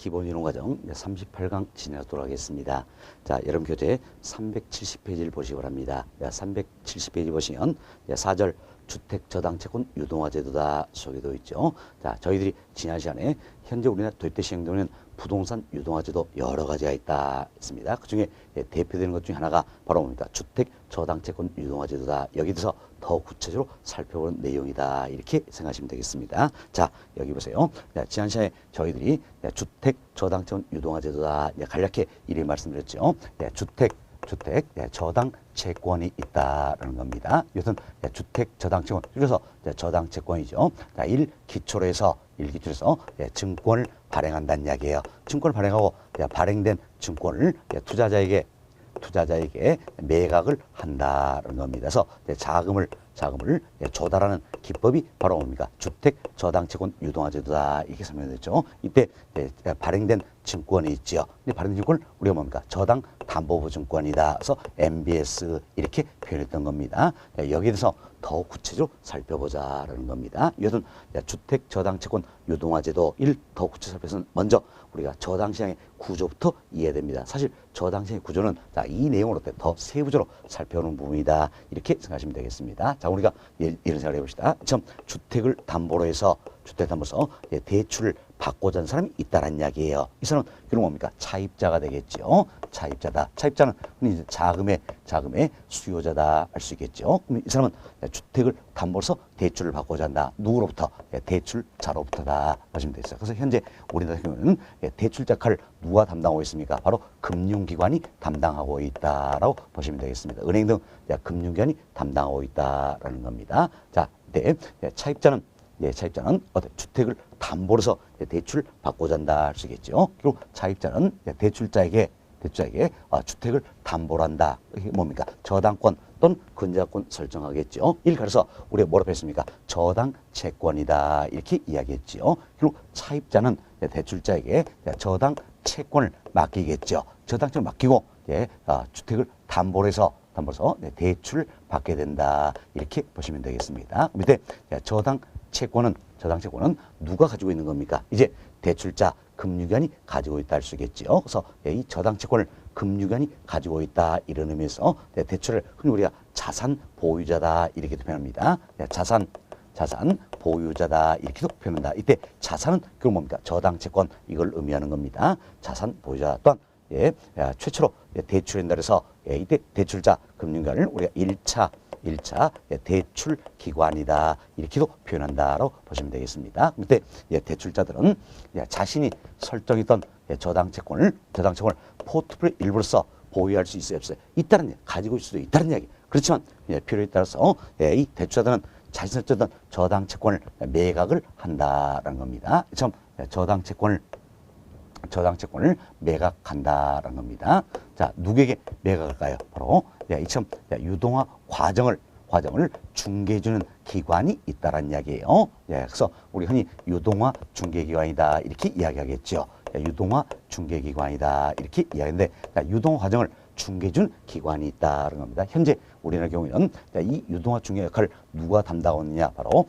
기본이론과정 38강 진행하도록 하겠습니다. 자, 여러분 교재 370페이지를 보시기 바랍니다. 370페이지 보시면 4절 주택 저당 채권 유동화 제도다 소개되어 있죠. 자, 저희들이 지난 시간에 현재 우리나라 도입 때 시행되는 부동산 유동화 제도 여러 가지가 있다 했습니다. 그 중에 대표되는 것 중에 하나가 바로 뭡니까? 주택 저당 채권 유동화 제도다. 여기 대해서 더 구체적으로 살펴보는 내용이다. 이렇게 생각하시면 되겠습니다. 자, 여기 보세요. 지난 시간에 저희들이 주택 저당 채권 유동화 제도다. 간략히 이렇게 말씀드렸죠. 주택 저당 채권이 있다라는 겁니다. 이것은 주택 저당 채권, 그래서 저당 채권이죠. 자, 기초로 해서 증권을 발행한다는 이야기예요. 증권을 발행하고 발행된 증권을 투자자에게 매각을 한다는 겁니다. 그래서 자금을 조달하는 기법이 바로 뭡니까? 주택 저당 채권 유동화 제도다. 이렇게 설명됐죠. 이때 발행된 증권이 있지요. 근데 발행된 증권을 우리가 뭡니까? 저당 담보부 증권이다. 그래서 MBS 이렇게 표현했던 겁니다. 여기에 대해서 더 구체적으로 살펴보자라는 겁니다. 이것은 주택 저당 채권 유동화 제도 더 구체적으로 살펴서 먼저 우리가 저당 시장의 구조부터 이해됩니다. 사실 저당 시장의 구조는 이 내용으로 더 세부적으로 살펴보는 부분이다. 이렇게 생각하시면 되겠습니다. 자, 우리가 이런 생각을 해봅시다. 처음 주택을 담보로 해서 대출을 받고자 하는 사람이 있다는 이야기예요. 이 사람은 그럼 뭡니까? 차입자가 되겠죠. 차입자다. 차입자는 흔히 자금의 수요자다 할 수 있겠죠. 그럼 이 사람은 주택을 담보로 해서 대출을 받고자 한다. 누구로부터? 대출자로부터다 하시면 되겠어요. 그래서 현재 우리나라 같은 경우는 대출자 역할을 누가 담당하고 있습니까? 바로 금융기관이 담당하고 있다라고 보시면 되겠습니다. 은행 등 금융기관이 담당하고 있다라는 겁니다. 자, 차입자는 주택을 담보로 해서 대출을 받고자 한다 할 수 있겠죠. 그리고 차입자는 대출자에게 주택을 담보로 한다. 이게 뭡니까? 저당권 또는 근저당권 설정하겠죠. 이를 가려서 우리가 뭐라고 했습니까? 저당 채권이다. 이렇게 이야기했죠. 그리고 차입자는 대출자에게 저당 채권을 맡기겠죠. 저당 채권을 맡기고 주택을 담보로 해서 대출을 받게 된다. 이렇게 보시면 되겠습니다. 밑에 저당 채권은 누가 가지고 있는 겁니까? 이제 대출자 금융기관이 가지고 있다 할 수 있겠죠. 그래서 이 저당 채권을 금융기관이 가지고 있다 이런 의미에서 대출을 흔히 우리가 자산 보유자다 이렇게도 표현합니다. 자산 보유자다 이렇게도 표현한다. 이때 자산은 그럼 뭡니까? 저당 채권 이걸 의미하는 겁니다. 자산 보유자 또한 최초로 대출한다 그래서 이때 대출자 금융기관을 우리가 1차 대출 기관이다 이렇게도 표현한다라고 보시면 되겠습니다. 그때 대출자들은 자신이 설정했던 저당 채권을 포트폴리오 일부로서 보유할 수 있어요, 없어요? 있다는 얘기, 가지고 있을 수도 있다는 이야기. 그렇지만 필요에 따라서 이 대출자들은 자신 설정했던 저당 채권을 매각을 한다라는 겁니다. 참 저당 채권을 매각한다라는 겁니다. 자, 누구에게 매각할까요? 바로 이처럼 유동화 과정을 중개해주는 기관이 있다라는 이야기예요. 그래서 우리 흔히 유동화 중개기관이다 이렇게 이야기하겠죠. 유동화 중개기관이다 이렇게 이야기하는데 유동화 과정을 중개해주는 기관이 있다는 겁니다. 현재 우리나라 경우에는 이 유동화 중개 역할을 누가 담당하고 있느냐? 바로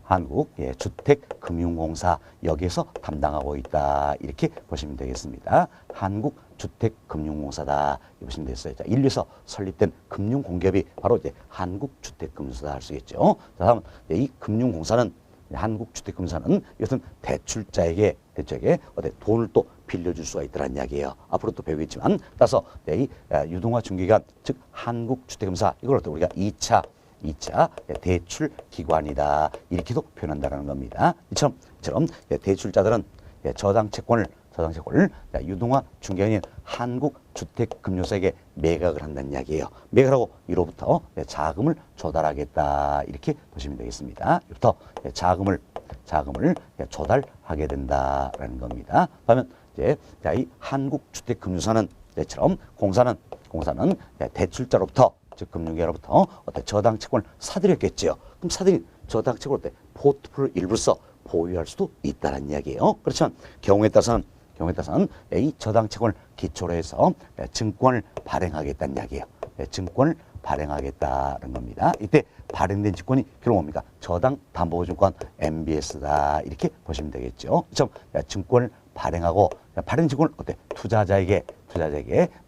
한국주택금융공사 여기에서 담당하고 있다 이렇게 보시면 되겠습니다. 한국주택금융공사다 보시면 되겠어요. 자, 인류에서 설립된 금융공기업이 바로 한국주택금융공사다 할 수 있겠죠. 자, 다음 이 금융공사는 한국주택금융공사는 이것은 대출자에게 돈을 또 빌려줄 수가 있다는 이야기예요. 앞으로 또 배우겠지만 따라서 이 유동화 중개기관 즉 한국주택금융공사 이걸 또 우리가 2차 대출 기관이다 이렇게도 표현한다는 겁니다. 이처럼 대출자들은 저당 채권을 유동화 중개인인 한국주택금융사에게 매각을 한다는 이야기예요. 매각하고 이로부터 자금을 조달하겠다 이렇게 보시면 되겠습니다. 이로부터 자금을 조달하게 된다라는 겁니다. 그러면 이 한국주택금융사는 공사는 대출자로부터 즉 금융기관으로부터 저당 채권을 사들였겠죠. 그럼 사들인 저당 채권을 포트폴리오 일부로서 보유할 수도 있다는 이야기예요. 그렇지만 경우에 따라서는 이 저당 채권을 기초로 해서 증권을 발행하겠다는 이야기예요. 증권을 발행하겠다는 겁니다. 이때 발행된 증권이 그럼 뭡니까? 저당 담보증권 MBS다 이렇게 보시면 되겠죠. 증권을 발행하고 발행 직권을 어때? 투자자에게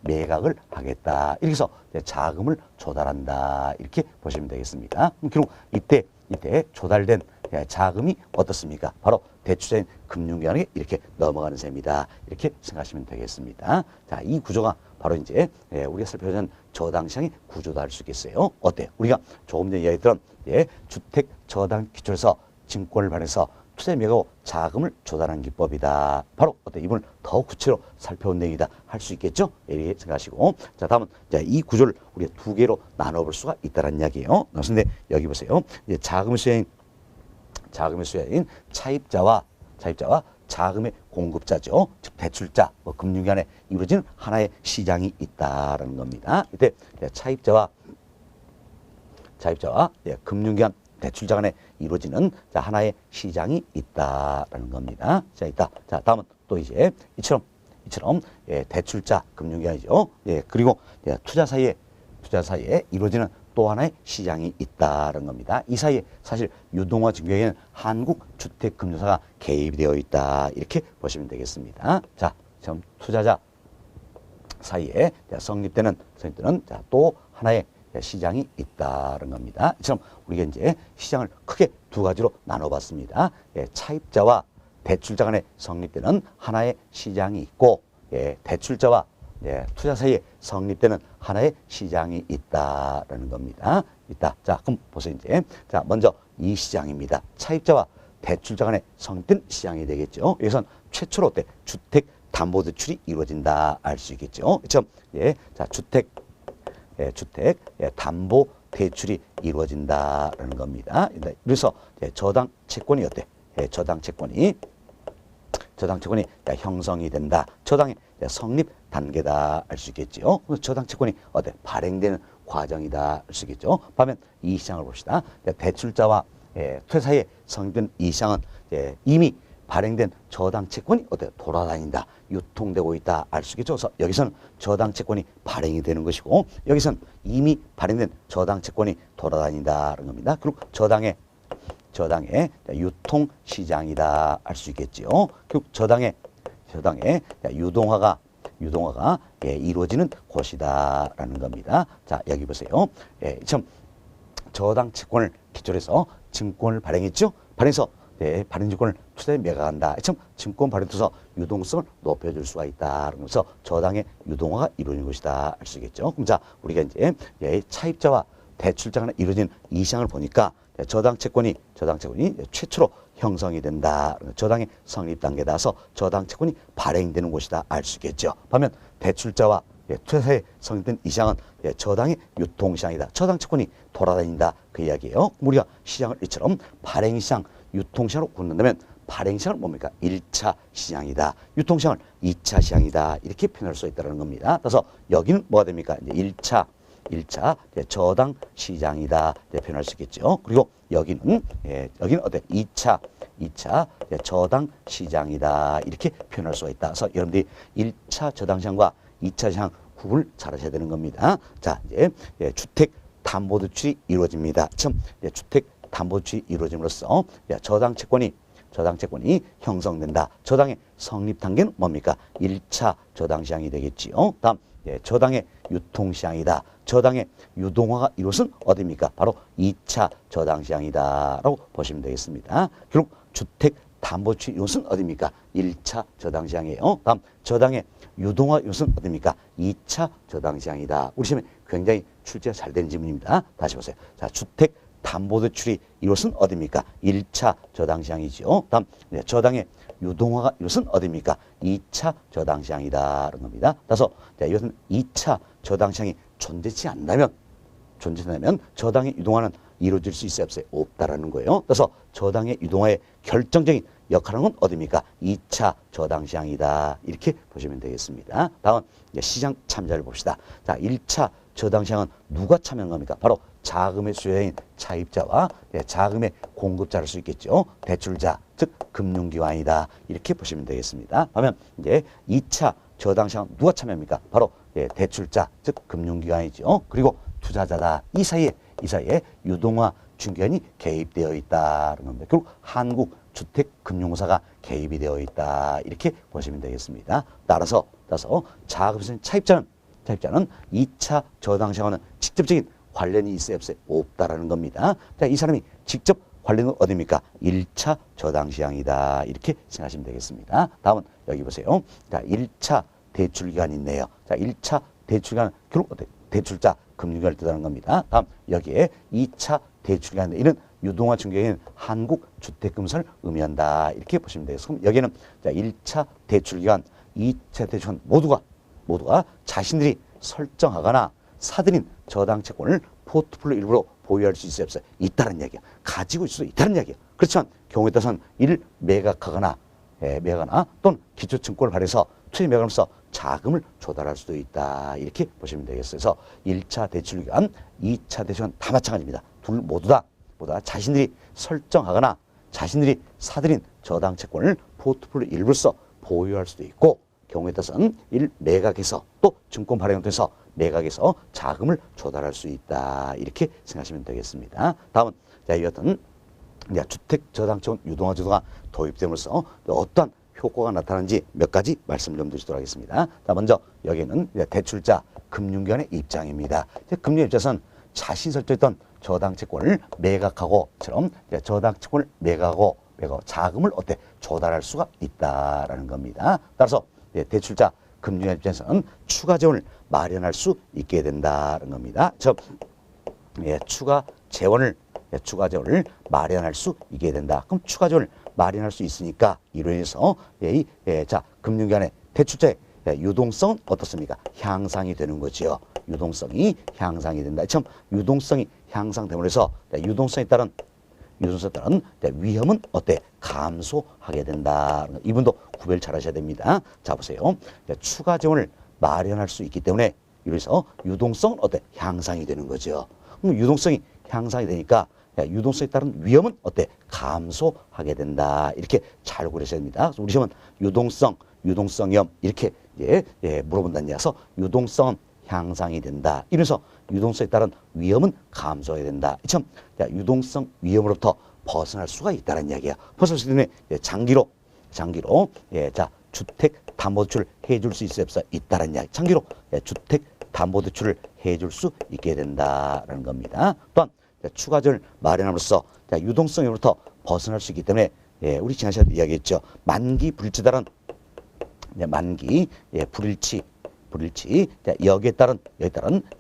매각을 하겠다. 이렇게 해서 자금을 조달한다. 이렇게 보시면 되겠습니다. 결국 이때 조달된 자금이 어떻습니까? 바로 대출자인 금융기관에게 이렇게 넘어가는 셈이다. 이렇게 생각하시면 되겠습니다. 자, 이 구조가 바로 이제 우리가 살펴본 저당시장의 구조도 할 수 있겠어요. 어때요? 우리가 조금 전에 이야기했던 주택 저당 기초에서 증권을 발행해서 투자 매각하고 자금을 조달하는 기법이다. 바로 어때? 이분을 더 구체로 살펴본 내용이다. 할 수 있겠죠? 이렇게 생각하시고. 자, 다음은 이 구조를 우리가 두 개로 나눠볼 수가 있다는 이야기예요. 그런데 여기 보세요. 이제 자금의 수혜인 차입자와 자금의 공급자죠. 즉 대출자, 금융기관에 이루어지는 하나의 시장이 있다라는 겁니다. 이때 차입자와 금융기관 대출자 간에 이루어지는 하나의 시장이 있다라는 겁니다. 자, 있다. 자, 다음은 또 이제 이처럼 대출자 금융기관이죠. 그리고 투자 사이에 이루어지는 또 하나의 시장이 있다는 겁니다. 이 사이에 사실 유동화 증권에는 한국주택금융사가 개입이 되어 있다. 이렇게 보시면 되겠습니다. 자, 지금 투자자 사이에 성립되는 또 하나의 시장이 있다는 겁니다. 이처럼 우리가 이제 시장을 크게 두 가지로 나눠봤습니다. 차입자와 대출자 간에 성립되는 하나의 시장이 있고, 대출자와 투자 사이에 성립되는 하나의 시장이 있다라는 겁니다. 있다. 자, 그럼 보세요. 이제 자, 먼저 이 시장입니다. 차입자와 대출자 간에 성립된 시장이 되겠죠. 여기선 최초로 어때? 주택 담보 대출이 이루어진다 알 수 있겠죠. 그렇죠? 자, 주택 담보 대출이 이루어진다라는 겁니다. 그래서 저당 채권이 어때? 저당 채권이 형성이 된다. 저당의 성립 단계다 알 수 있겠죠. 저당 채권이 어때? 발행되는 과정이다 알 수 있겠죠. 반면 이 시장을 봅시다. 대출자와 투자 사이에 성립된 이 시장은 이미 발행된 저당 채권이 어때? 돌아다닌다. 유통되고 있다. 알 수 있겠죠. 그래서 여기서는 저당 채권이 발행이 되는 것이고, 여기서는 이미 발행된 저당 채권이 돌아다닌다는 겁니다. 그리고 저당의 유통 시장이다. 알 수 있겠지요. 그리고 저당의 유동화가 이루어지는 곳이다라는 겁니다. 자, 여기 보세요. 참 저당 채권을 기초로 해서 증권을 발행했죠. 발행해서 발행 증권을 투자에 매각한다. 참 증권 발행을 통해서 유동성을 높여줄 수가 있다. 그래서 저당의 유동화가 이루어지는 것이다. 알 수 있겠죠. 그럼 자, 우리가 이제 차입자와 대출자 간에 이루어진 이 시장을 보니까 저당 채권이 최초로 형성이 된다. 저당의 성립 단계라서 저당 채권이 발행되는 곳이다. 알 수 있겠죠. 반면 대출자와 투자사에 성립된 이 시장은 저당의 유통시장이다. 저당 채권이 돌아다닌다. 그 이야기예요. 우리가 시장을 이처럼 발행시장, 유통시장으로 굳는다면 발행시장은 뭡니까? 1차 시장이다. 유통시장을 2차 시장이다. 이렇게 표현할 수 있다는 겁니다. 그래서 여기는 뭐가 됩니까? 이제 1차 저당 시장이다. 표현할 수 있겠죠. 그리고 여기는 어때? 2차 저당 시장이다. 이렇게 표현할 수가 있다. 그래서 여러분들이 1차 저당 시장과 2차 시장 구분을 잘 하셔야 되는 겁니다. 자, 이제 주택 담보 대출이 이루어집니다. 참 주택 담보 대출이 이루어짐으로써 저당 채권이 형성된다. 저당의 성립 단계는 뭡니까? 1차 저당 시장이 되겠지요. 다음 저당의 유통시장이다. 저당의 유동화가 이곳은 어디입니까? 바로 2차 저당시장이다라고 보시면 되겠습니다. 결국 주택 담보대출 이곳은 어디입니까? 1차 저당시장이에요. 다음 저당의 유동화 이곳은 어디입니까? 2차 저당시장이다. 우리 시험에 굉장히 출제가 잘 된 질문입니다. 다시 보세요. 자, 주택 담보대출이 이곳은 어디입니까? 1차 저당시장이죠. 다음 저당의 유동화가 이것은 어디입니까? 2차 저당시장이다라는 겁니다. 따라서 이것은 2차 저당시장이 존재하지 않는다면 저당의 유동화는 이루어질 수 있어요? 없어요? 없다라는 거예요. 그래서 저당의 유동화의 결정적인 역할은 건 어디입니까? 2차 저당시장이다. 이렇게 보시면 되겠습니다. 다음 시장 참여자를 봅시다. 자, 1차 저당시장은 누가 참여한 겁니까? 바로 자금의 수요자인 차입자와 자금의 공급자를 수 있겠죠. 대출자, 즉 금융기관이다. 이렇게 보시면 되겠습니다. 그러면 이제 2차 저당시장 누가 참여합니까? 바로 대출자, 즉 금융기관이죠. 그리고 투자자다. 이 사이에 유동화 중견이 개입되어 있다는 겁니다. 결국 한국주택금융공사가 개입이 되어 있다. 이렇게 보시면 되겠습니다. 따라서 자금순 차입자는 2차 저당 시장과는 직접적인 관련이 있어요, 없어요? 없다라는 겁니다. 자, 이 사람이 직접 관련은 어디입니까? 1차 저당 시장이다. 이렇게 생각하시면 되겠습니다. 다음은 여기 보세요. 자, 1차 대출기간이 있네요. 자, 1차 대출기간은 결국 대출자 금융기관을 뜻하는 겁니다. 다음 여기에 2차 대출기간 이는 유동화 중개인 한국주택금융공사를 의미한다. 이렇게 보시면 되겠습니다. 여기는 자, 1차 대출기간, 2차 대출기간 모두가 자신들이 설정하거나 사들인 저당 채권을 포트폴리오 일부로 보유할 수 있어요, 없어요? 있다는 이야기야. 가지고 있을 수 있다는 이야기야. 그렇지만 경우에 따라서는 이를 매각하거나 또는 기초증권을 발행해서 투자 매각하면서 자금을 조달할 수도 있다. 이렇게 보시면 되겠어요. 그래서 1차 대출기간, 2차 대출기간 다 마찬가지입니다. 둘 모두 다 자신들이 설정하거나 자신들이 사들인 저당 채권을 포트폴리오 일부로서 보유할 수도 있고 경우에 따라서는 이를 매각해서 또 증권 발행을 통해서 매각해서 자금을 조달할 수 있다. 이렇게 생각하시면 되겠습니다. 다음은 이 같은 주택 저당채권 유동화 제도가 도입됨으로써 어떠한 효과가 나타나는지 몇 가지 말씀 좀 드리도록 하겠습니다. 자, 먼저 여기는 대출자 금융기관의 입장입니다. 금융 입장에서는 자신이 설정했던 저당채권을 매각하고처럼 저당채권을 매각하고 자금을 조달할 수가 있다라는 겁니다. 따라서 대출자 금융기관 입장에서는 추가 재원을 마련할 수 있게 된다는 겁니다. 추가 재원을 마련할 수 있게 된다. 그럼 추가 재원을 마련할 수 있으니까 이로 인해서 금융기관의 대출자의 유동성은 어떻습니까? 향상이 되는 거지요. 유동성이 향상이 된다. 참 유동성이 향상됨으로 해서 유동성에 따른 위험은 감소하게 된다. 이분도 구별 잘 하셔야 됩니다. 자, 보세요. 추가 재원을 마련할 수 있기 때문에 이래서 유동성은 향상이 되는 거죠. 그럼 유동성이 향상이 되니까 유동성에 따른 위험은 감소하게 된다. 이렇게 잘 고려하셔야 됩니다. 우리 시험은 유동성 위험 이렇게 물어본다는 얘기라서 유동성은 향상이 된다. 이래서 유동성에 따른 위험은 감소해야 된다. 참 유동성 위험으로부터 벗어날 수가 있다는 이야기야. 벗어날 수 있는 장기로 주택 담보대출을 해줄 수 있어요, 없어요? 있다는 이야기. 장기로 주택 담보대출을 해줄 수 있게 된다라는 겁니다. 또한 추가 재원을 마련함으로써 유동성 위험으로부터 벗어날 수 있기 때문에 우리 지난 시간에 이야기했죠. 만기 불일치다란 만기 불일치 여기에 따른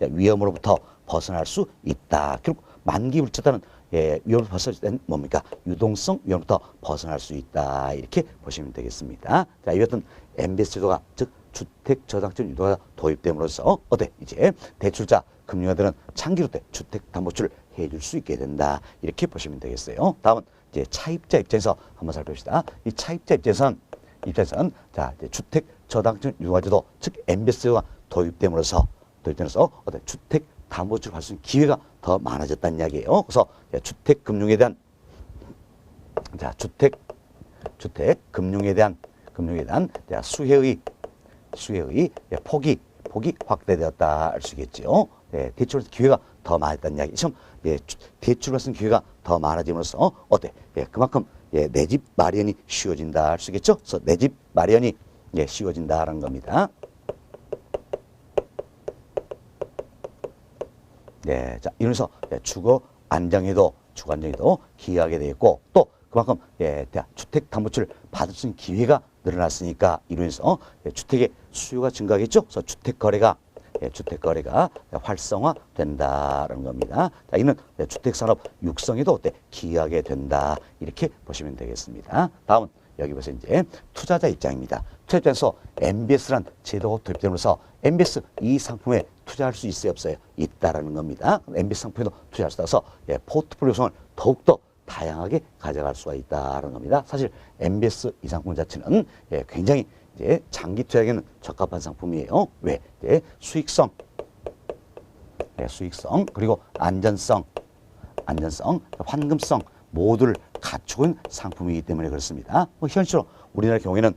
위험으로부터 벗어날 수 있다. 결국 만기 불일치다는 위험을 벗어날 수 있는 뭡니까? 유동성 위험부터 벗어날 수 있다. 이렇게 보시면 되겠습니다. 자, 이것은 MBS 제도가 즉 주택 저당채권 유도가 도입됨으로써 이제 대출자 금융회사들은 장기로 주택 담보대출을 해줄 수 있게 된다. 이렇게 보시면 되겠어요. 다음은 이제 차입자 입장에서 한번 살펴봅시다. 이 차입자 입장에서는 이제 주택 저당채권 유도화 제도 즉 MBS 제도가 도입됨으로써 주택 담보대출을 받을 수 있는 기회가 더 많아졌다는 이야기예요. 그래서 주택 금융에 대한 주택 금융에 대한 수혜의 폭이 확대되었다 할 수 있겠죠. 대출 기회가 더 많았다는 이야기. 지금 대출을 받는 기회가 더 많아짐으로써 그만큼 내 집 마련이 쉬워진다 할 수 있겠죠. 그래서 내 집 마련이 쉬워진다라는 겁니다. 자, 이러면서 주거 안정에도 기여하게 되겠고 또 그만큼 주택 담보대출을 받을 수 있는 기회가 늘어났으니까 이로해서 주택의 수요가 증가하겠죠. 그래서 주택 거래가 활성화된다라는 겁니다. 자, 이는 주택 산업 육성에도 기여하게 된다. 이렇게 보시면 되겠습니다. 다음은 여기 보세요. 이제 투자자 입장입니다. 투자 입장에서 MBS란 제도가 도입되면서 MBS 이 상품에 투자할 수 있어요, 없어요? 있다라는 겁니다. MBS 상품에도 투자할 수 있어서 포트폴리오 구성을 더욱더 다양하게 가져갈 수가 있다는 겁니다. 사실 MBS 이 상품 자체는 굉장히 이제 장기 투자에게는 적합한 상품이에요. 왜? 수익성 그리고 안전성, 환금성 모두를 갖추고 있는 상품이기 때문에 그렇습니다. 현실로 우리나라 경우에는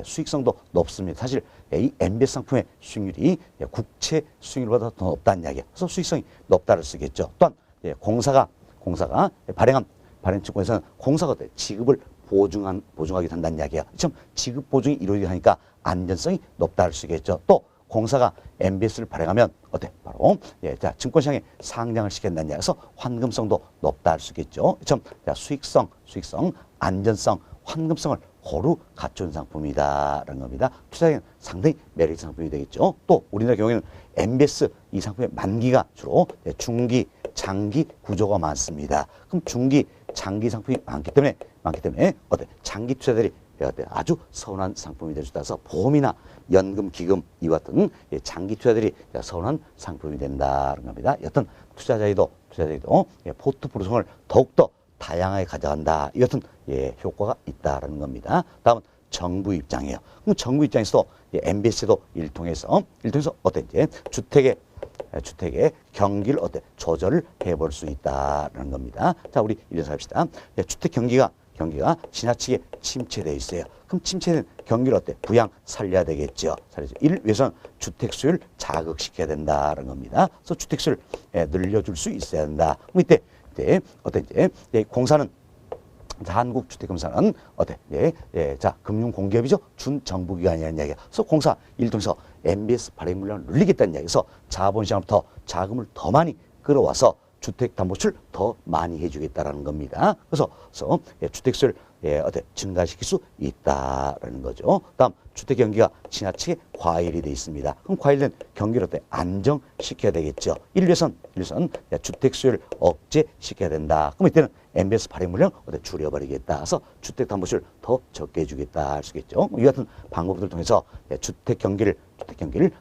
수익성도 높습니다. 사실 이 MBS 상품의 수익률이 국채 수익률보다 더 높다는 이야기예요. 그래서 수익성이 높다를 쓰겠죠. 또한 공사가 공사가 발행 증권에서는 공사가 어때? 지급을 보증하게 된다는 이야기예요. 참 지급 보증이 이루어지게 하니까 안전성이 높다 할 수 있겠죠. 또 공사가 MBS를 발행하면 어때? 바로 자 증권시장에 상장을 시킨다는 이야기에서 환금성도 높다 할 수 있겠죠. 참 자, 수익성, 안전성, 환금성을 고루 갖춘 상품이다라는 겁니다. 투자에는 상당히 매력적인 상품이 되겠죠. 또 우리나라 경우에는 MBS 이 상품의 만기가 주로 중기, 장기 구조가 많습니다. 그럼 중기, 장기 상품이 많기 때문에 어때? 장기 투자들이 아주 선호한 상품이 될 수 있어서 보험이나 연금, 기금 이와 같은 장기 투자들이 선호한 상품이 된다는 겁니다. 어떤 투자자들도 포트폴리오 구성을 더욱더 다양하게 가져간다. 이 같은 효과가 있다라는 겁니다. 다음은 정부 입장이에요. 그럼 정부 입장에서도 MBS도 일통해서 어때? 이제 주택의 경기를 어때? 조절을 해볼 수 있다라는 겁니다. 자, 우리 이래서 합시다. 주택 경기가 지나치게 침체되어 있어요. 그럼 침체된 경기를 어때? 부양 살려야 되겠죠. 이를 위해서는 주택 수요를 자극시켜야 된다는 겁니다. 그래서 주택 수요를 늘려줄 수 있어야 된다. 그럼 이때 어때? 이제 공사는 한국주택금사는 어때? 자 금융 공기업이죠. 준정부기관이라는 이야기야. 그래서 공사 일을 통해서 MBS 발행 물량을 늘리겠다는 이야기에서 자본시장부터 자금을 더 많이 끌어와서 주택담보대출을 더 많이 해주겠다라는 겁니다. 그래서 주택수를 어때? 증가시킬 수 있다라는 거죠. 다음 주택 경기가 지나치게 과열이 되어 있습니다. 그럼 과열된 경기를 어때? 안정시켜야 되겠죠. 이를 위해서는 주택 수요를 억제시켜야 된다. 그럼 이때는 MBS 발행 물량 어때? 줄여버리겠다. 그래서 주택담보대출을 더 적게 해주겠다 할 수 있겠죠. 이 같은 방법들을 통해서 주택 경기를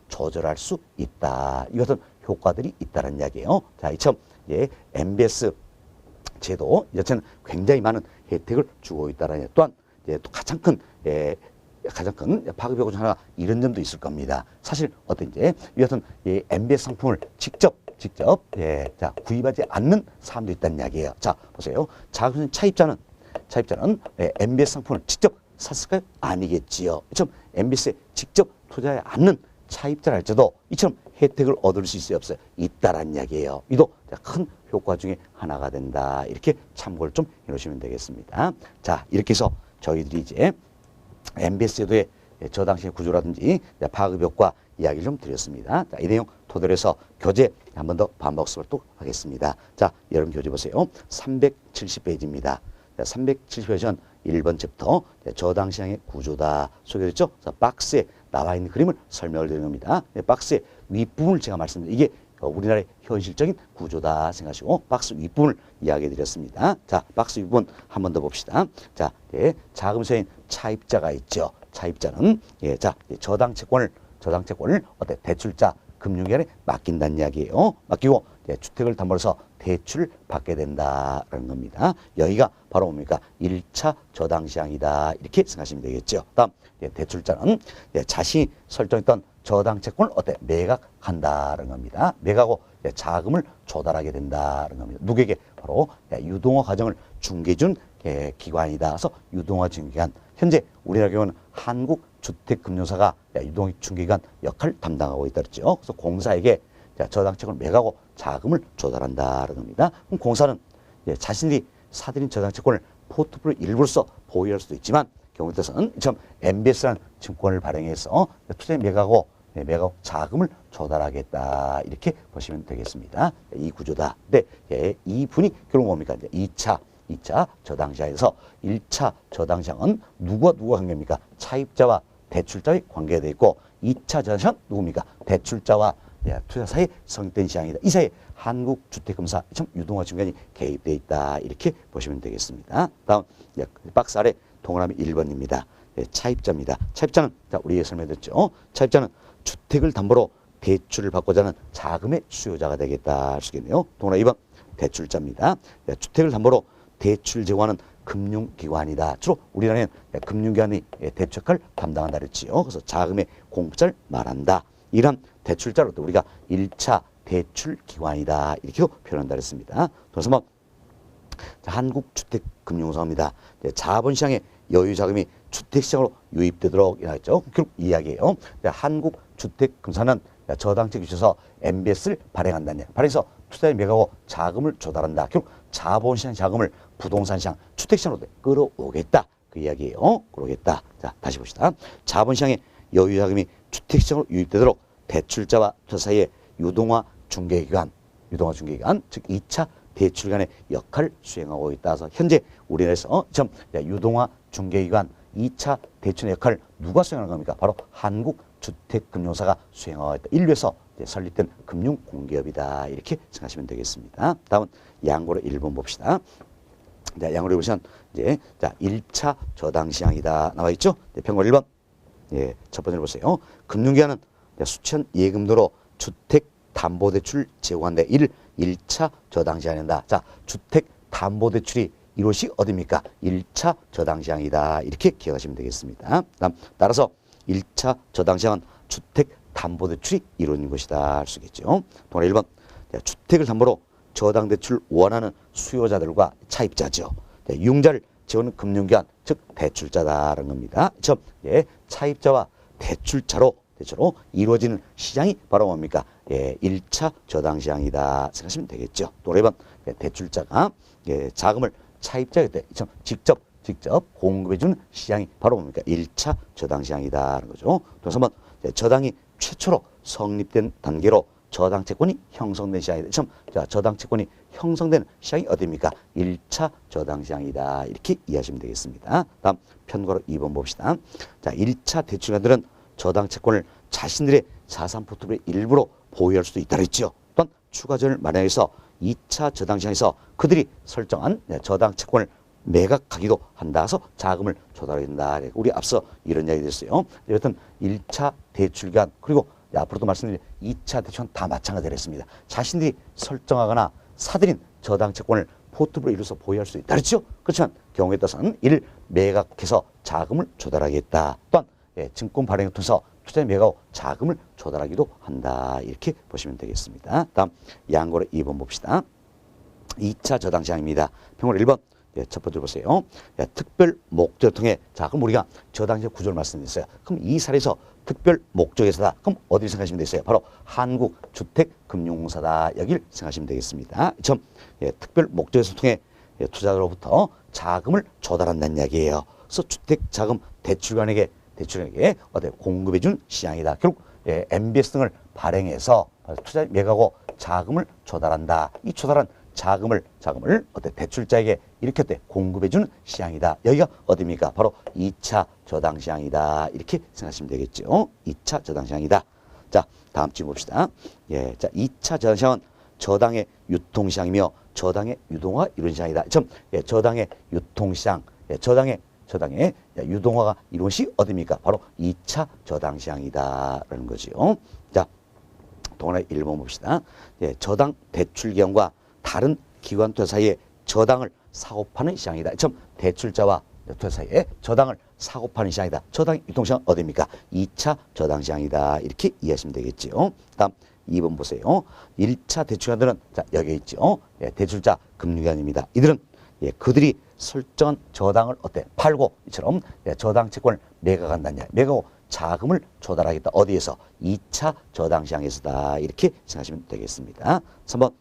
조절할 수 있다. 이 같은 효과들이 있다는 이야기예요. 자, 이처럼 MBS 제도 여차는 굉장히 많은 혜택을 주고 있다라는 또한 또 가장 큰 파급 효과 중 하나가 이런 점도 있을 겁니다. 사실 어떤지 이 같은 MBS 상품을 직접 자 구입하지 않는 사람도 있다는 이야기예요. 자 보세요. 자금 차입자는 MBS 상품을 직접 샀을까요? 아니겠지요. 이처럼 MBS에 직접 투자하지 않는 차입자라 할지라도 이처럼 혜택을 얻을 수 있어요, 없어요? 있다라는 이야기예요. 이도 큰 효과 중에 하나가 된다. 이렇게 참고를 좀 해놓으시면 되겠습니다. 자, 이렇게 해서 저희들이 이제 MBS 제도의 저당시의 구조라든지 파급 효과 이야기를 좀 드렸습니다. 자, 이 내용 토대로 해서 교재 한 번 더 반복습을 또 하겠습니다. 자, 여러분 교재 보세요. 370페이지입니다. 370페이지는 1번 챕터 저당시장의 구조다 소개됐죠? 박스에 나와 있는 그림을 설명을 드리는 겁니다. 박스의 윗부분을 제가 말씀드린 이게 우리나라의 현실적인 구조다 생각하시고 박스 윗부분을 이야기해 드렸습니다. 자, 박스 윗부분 한 번 더 봅시다. 자, 자금세인 차입자가 있죠. 차입자는 자, 저당채권을 어때? 대출자 금융기관에 맡긴다는 이야기예요. 맡기고 주택을 담보로 해서 대출을 받게 된다라는 겁니다. 여기가 바로 뭡니까? 1차 저당시장이다. 이렇게 생각하시면 되겠죠. 다음 대출자는 자신이 설정했던 저당채권을 어때? 매각한다는 겁니다. 매각하고 자금을 조달하게 된다는 겁니다. 누구에게? 바로 유동화 과정을 중개해준 기관이다. 그래서 유동화 중개기관. 현재 우리나라 경우는 한국주택금융사가 유동화 중개기관 역할을 담당하고 있다 그랬죠. 그래서 공사에게 저당채권을 매각하고 자금을 조달한다는 겁니다. 그럼 공사는 자신이 사들인 저당채권을 포트폴리오 일부로서 보유할 수도 있지만 경우에 따라서는 좀 MBS라는 증권을 발행해서 투자에 매각하고 자금을 조달하겠다. 이렇게 보시면 되겠습니다. 이 구조다. 근데 이 분이 결국 뭡니까? 이제 2차 저당시장에서 1차 저당시장은 누구와 관계입니까? 차입자와 대출자의 관계가 되어 있고 2차 저당시장은 누굽니까? 대출자와 투자사의 성립된 시장이다. 이 사이에 한국주택금사 유동화 증권이 개입되어 있다. 이렇게 보시면 되겠습니다. 다음 박스 아래 동그라미 1번입니다. 차입자입니다. 차입자는 우리가 설명드렸죠. 차입자는 주택을 담보로 대출을 받고자 하는 자금의 수요자가 되겠다 할 수 있겠네요. 동그라미 2번 대출자입니다. 주택을 담보로 대출 제공하는 금융기관이다. 주로 우리나라는 금융기관이 대출 역할을 담당한다 그랬지요. 그래서 자금의 공급자를 말한다. 이런 대출자로 또 우리가 1차 대출기관이다. 이렇게 표현한다 그랬습니다. 그래서 한국주택금융사입니다. 자본시장의 여유자금이 주택시장으로 유입되도록 이야기했죠. 결국 이야기예요. 한국주택금사는 저당채 주셔서 MBS를 발행한다는 발행해서 투자에 매각하고 자금을 조달한다. 결국 자본시장 자금을 부동산 시장, 주택시장으로 끌어오겠다. 그 이야기예요. 끌어오겠다. 자, 다시 봅시다. 자본시장의 여유 자금이 주택시장으로 유입되도록 대출자와 투자 사이의 유동화 중개기관, 즉 2차 대출기관의 역할을 수행하고 있다서 현재 우리나라에서 유동화 중개기관 2차 대출의 역할을 누가 수행하는 겁니까? 바로 한국주택금융사가 수행하고 있다. 인류에서 설립된 금융공기업이다. 이렇게 생각하시면 되겠습니다. 다음은 양고로 1번 봅시다. 자, 양고로 보시면 이제 자, 1차 저당시장이다. 나와 있죠? 평고 1번. 예, 첫 번째로 보세요. 금융기관은 수천 예금도로 주택담보대출 제공한다. 1차 저당시장이다. 자, 주택담보대출이 이것이 어디입니까? 1차 저당시장이다. 이렇게 기억하시면 되겠습니다. 다음, 따라서 1차 저당시장은 주택담보대출이 이루어진 것이다. 할 수 있겠죠. 동그라 1번. 주택을 담보로 저당대출 원하는 수요자들과 차입자죠. 융자를 지원하는 금융기관, 즉 대출자다라는 겁니다. 예, 차입자와 대출로 이루어지는 시장이 바로 뭡니까? 예, 1차 저당시장이다 생각하시면 되겠죠. 또 2번, 대출자가 자금을 차입자에게 직접 공급해주는 시장이 바로 뭡니까? 1차 저당시장이다라는 거죠. 또 3번, 저당이 최초로 성립된 단계로 저당채권이 형성된 시장이다. 자, 저당채권이 형성된 시장이 어디입니까? 1차 저당시장이다. 이렇게 이해하시면 되겠습니다. 다음 편과로 2번 봅시다. 자, 1차 대출가들은 저당채권을 자신들의 자산 포트폴리오의 일부로 보유할 수도 있다 그랬죠. 또한 추가 전을 마련해서 2차 저당시장에서 그들이 설정한 저당채권을 매각하기도 한다서 자금을 조달해야 된다. 우리 앞서 이런 이야기 됐어요. 여튼 1차 대출기관 그리고 앞으로도 말씀드린 2차 대출은 다 마찬가지였습니다. 자신들이 설정하거나 사들인 저당채권을 포트폴리오에 이루어서 보유할 수 있다. 그렇죠? 그렇지만 경우에 따라서는 이를 매각해서 자금을 조달하겠다. 또한 증권 발행을 통해서 투자에 매각하고 자금을 조달하기도 한다. 이렇게 보시면 되겠습니다. 다음 양고로 2번 봅시다. 2차 저당시장입니다. 평고 1번. 첫 번째 보세요. 특별 목적을 통해 자, 그럼 우리가 저당시장 구조를 말씀드렸어요. 그럼 이 사례에서 특별 목적에서다. 그럼 어디를 생각하시면 되겠어요? 바로 한국주택금융공사다. 여기를 생각하시면 되겠습니다. 특별 목적에서 통해 투자자로부터 자금을 조달한다는 이야기예요. 그래서 주택자금 대출관에게 공급해준 시장이다. 결국 MBS 등을 발행해서 투자 매각하고 자금을 조달한다. 이 조달한 자금을 대출자에게 이렇게 공급해주는 시장이다. 여기가 어디입니까? 바로 2차 저당시장이다. 이렇게 생각하시면 되겠죠. 2차 저당시장이다. 자, 다음 주 봅시다. 자, 2차 저당시장은 저당의 유통시장이며 저당의 유동화 이런 시장이다. 저당의 유통시장, 저당의 유동화가 이런 시 어디입니까? 바로 2차 저당시장이다라는 거죠. 자, 동그라미 1번 봅시다. 저당 대출기관과 다른 기관 투자 사이에 저당을 사고 파는 시장이다. 대출자와 투자 사이에 저당을 사고 파는 시장이다. 저당 유통시장 어디입니까? 2차 저당시장이다. 이렇게 이해하시면 되겠죠. 다음 2번 보세요. 1차 대출기관들은 자, 여기 있죠. 대출자 금융기관입니다. 이들은 그들이 설정한 저당을 팔고 이처럼 저당 채권을 매각한다냐. 매각하고 자금을 조달하겠다. 어디에서? 2차 저당시장에서다. 이렇게 생각하시면 되겠습니다. 3번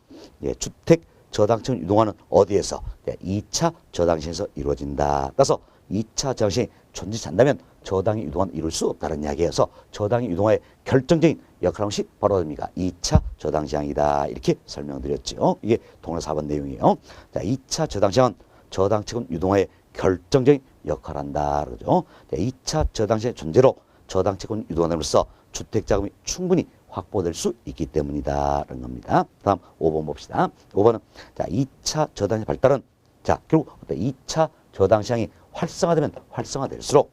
주택 저당채권 유동화는 어디에서? 2차 저당시장에서 이루어진다. 따라서 2차 저당시장이 존재하지 않는다면 저당의 유동화는 이룰 수 없다는 이야기여서 저당의 유동화의 결정적인 역할을 한 것이 바로 어디입니까? 2차 저당시장이다. 이렇게 설명드렸죠. 이게 동그라 4번 내용이에요. 자, 2차 저당시장은 저당채권 유동화의 결정적인 역할을 한다. 그러죠. 2차 저당시장의 존재로 저당채권 유동화됨으로써 주택자금이 충분히 확보될 수 있기 때문이다. 라는 겁니다. 다음 5번 봅시다. 5번은 자, 2차 저당시장 발달은 자, 결국 2차 저당시장이 활성화되면 활성화될수록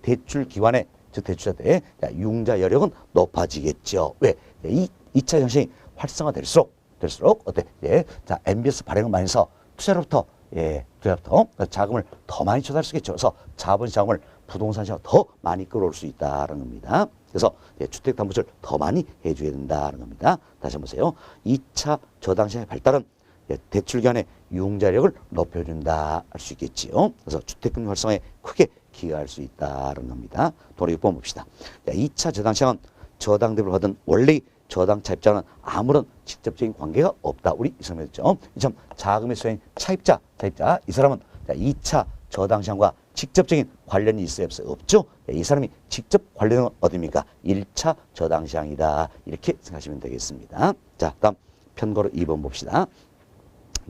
대출기관의 즉 대출자들의 융자 여력은 높아지겠죠. 왜? 2차 저당시장이 활성화될수록 자, MBS 발행을 많이 해서 투자로부터 자금을 더 많이 조달할 수 있겠죠. 그래서 자본시장을 부동산 시장 더 많이 끌어올 수 있다는 겁니다. 그래서 주택담보대출 더 많이 해줘야 된다는 겁니다. 다시 한번 보세요. 2차 저당시장의 발달은 대출기관의 융자력을 높여준다 할 수 있겠지요. 그래서 주택금융 활성화에 크게 기여할 수 있다는 겁니다. 도로 6번 봅시다. 2차 저당시장은 저당 대부를 받은 원래의 저당 차입자는 아무런 직접적인 관계가 없다. 우리 이 설명했죠. 이점 자금의 수행 차입자 이 사람은 자, 2차 저당 시장과 직접적인 관련이 있어요, 없어요? 없죠. 이 사람이 직접 관련은 어디입니까? 1차 저당 시장이다. 이렇게 생각하시면 되겠습니다. 자, 다음 편거로 2번 봅시다.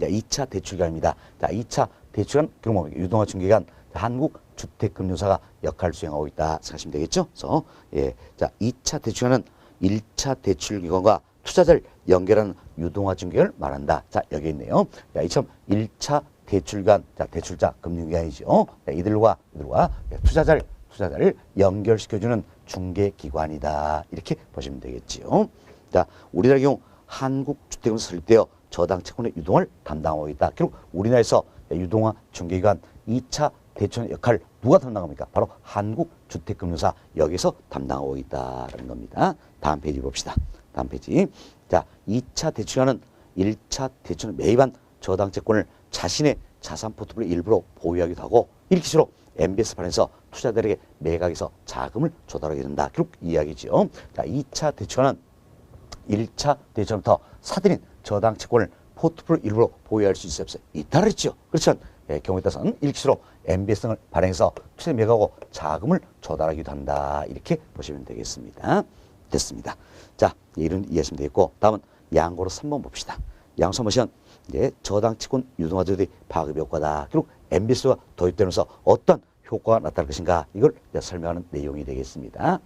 자, 2차 대출기간입니다. 자, 2차 대출기간 그럼 뭡니까? 유동화 중개기간 한국주택금융사가 역할을 수행하고 있다 생각하시면 되겠죠. 그래서 예, 자, 2차 대출기간은 1차 대출기간과 투자자를 연결하는 유동화 중개를 말한다. 자, 여기 있네요. 자, 이처럼 1차 대출기간, 자, 대출자 금융기관이죠. 자, 이들과 투자자를 연결시켜주는 중개기관이다. 이렇게 보시면 되겠지요. 자, 우리나라의 경우 한국주택금융사 설립되어 저당 채권의 유동을 담당하고 있다. 결국 우리나라에서 유동화 중개기관 2차 대출 역할을 누가 담당합니까? 바로 한국주택금융사 여기서 담당하고 있다는 겁니다. 다음 페이지 봅시다. 다음 페이지. 자, 2차 대출기간은 1차 대출을 매입한 저당 채권을 자신의 자산 포트폴리오 일부로 보유하기도 하고 일기시로 MBS 발행해서 투자자들에게 매각해서 자금을 조달하게 된다. 결국 이야기죠. 자, 2차 대출기간은 1차 대출부터 사들인 저당 채권을 포트폴리오 일부로 보유할 수 있어요, 없어요? 있다고 했죠. 그렇지만 경우에 따라서는 일시로 MBS 등을 발행해서 투자 매각하고 자금을 조달하기도 한다. 이렇게 보시면 되겠습니다. 됐습니다. 자, 이런 이해하시면 되겠고 다음은 양고로 3번 봅시다. 양고 3번 시간 저당 채권 유동화제도의 파급 효과다. 그리고 MBS가 도입되면서 어떤 효과가 나타날 것인가 이걸 설명하는 내용이 되겠습니다.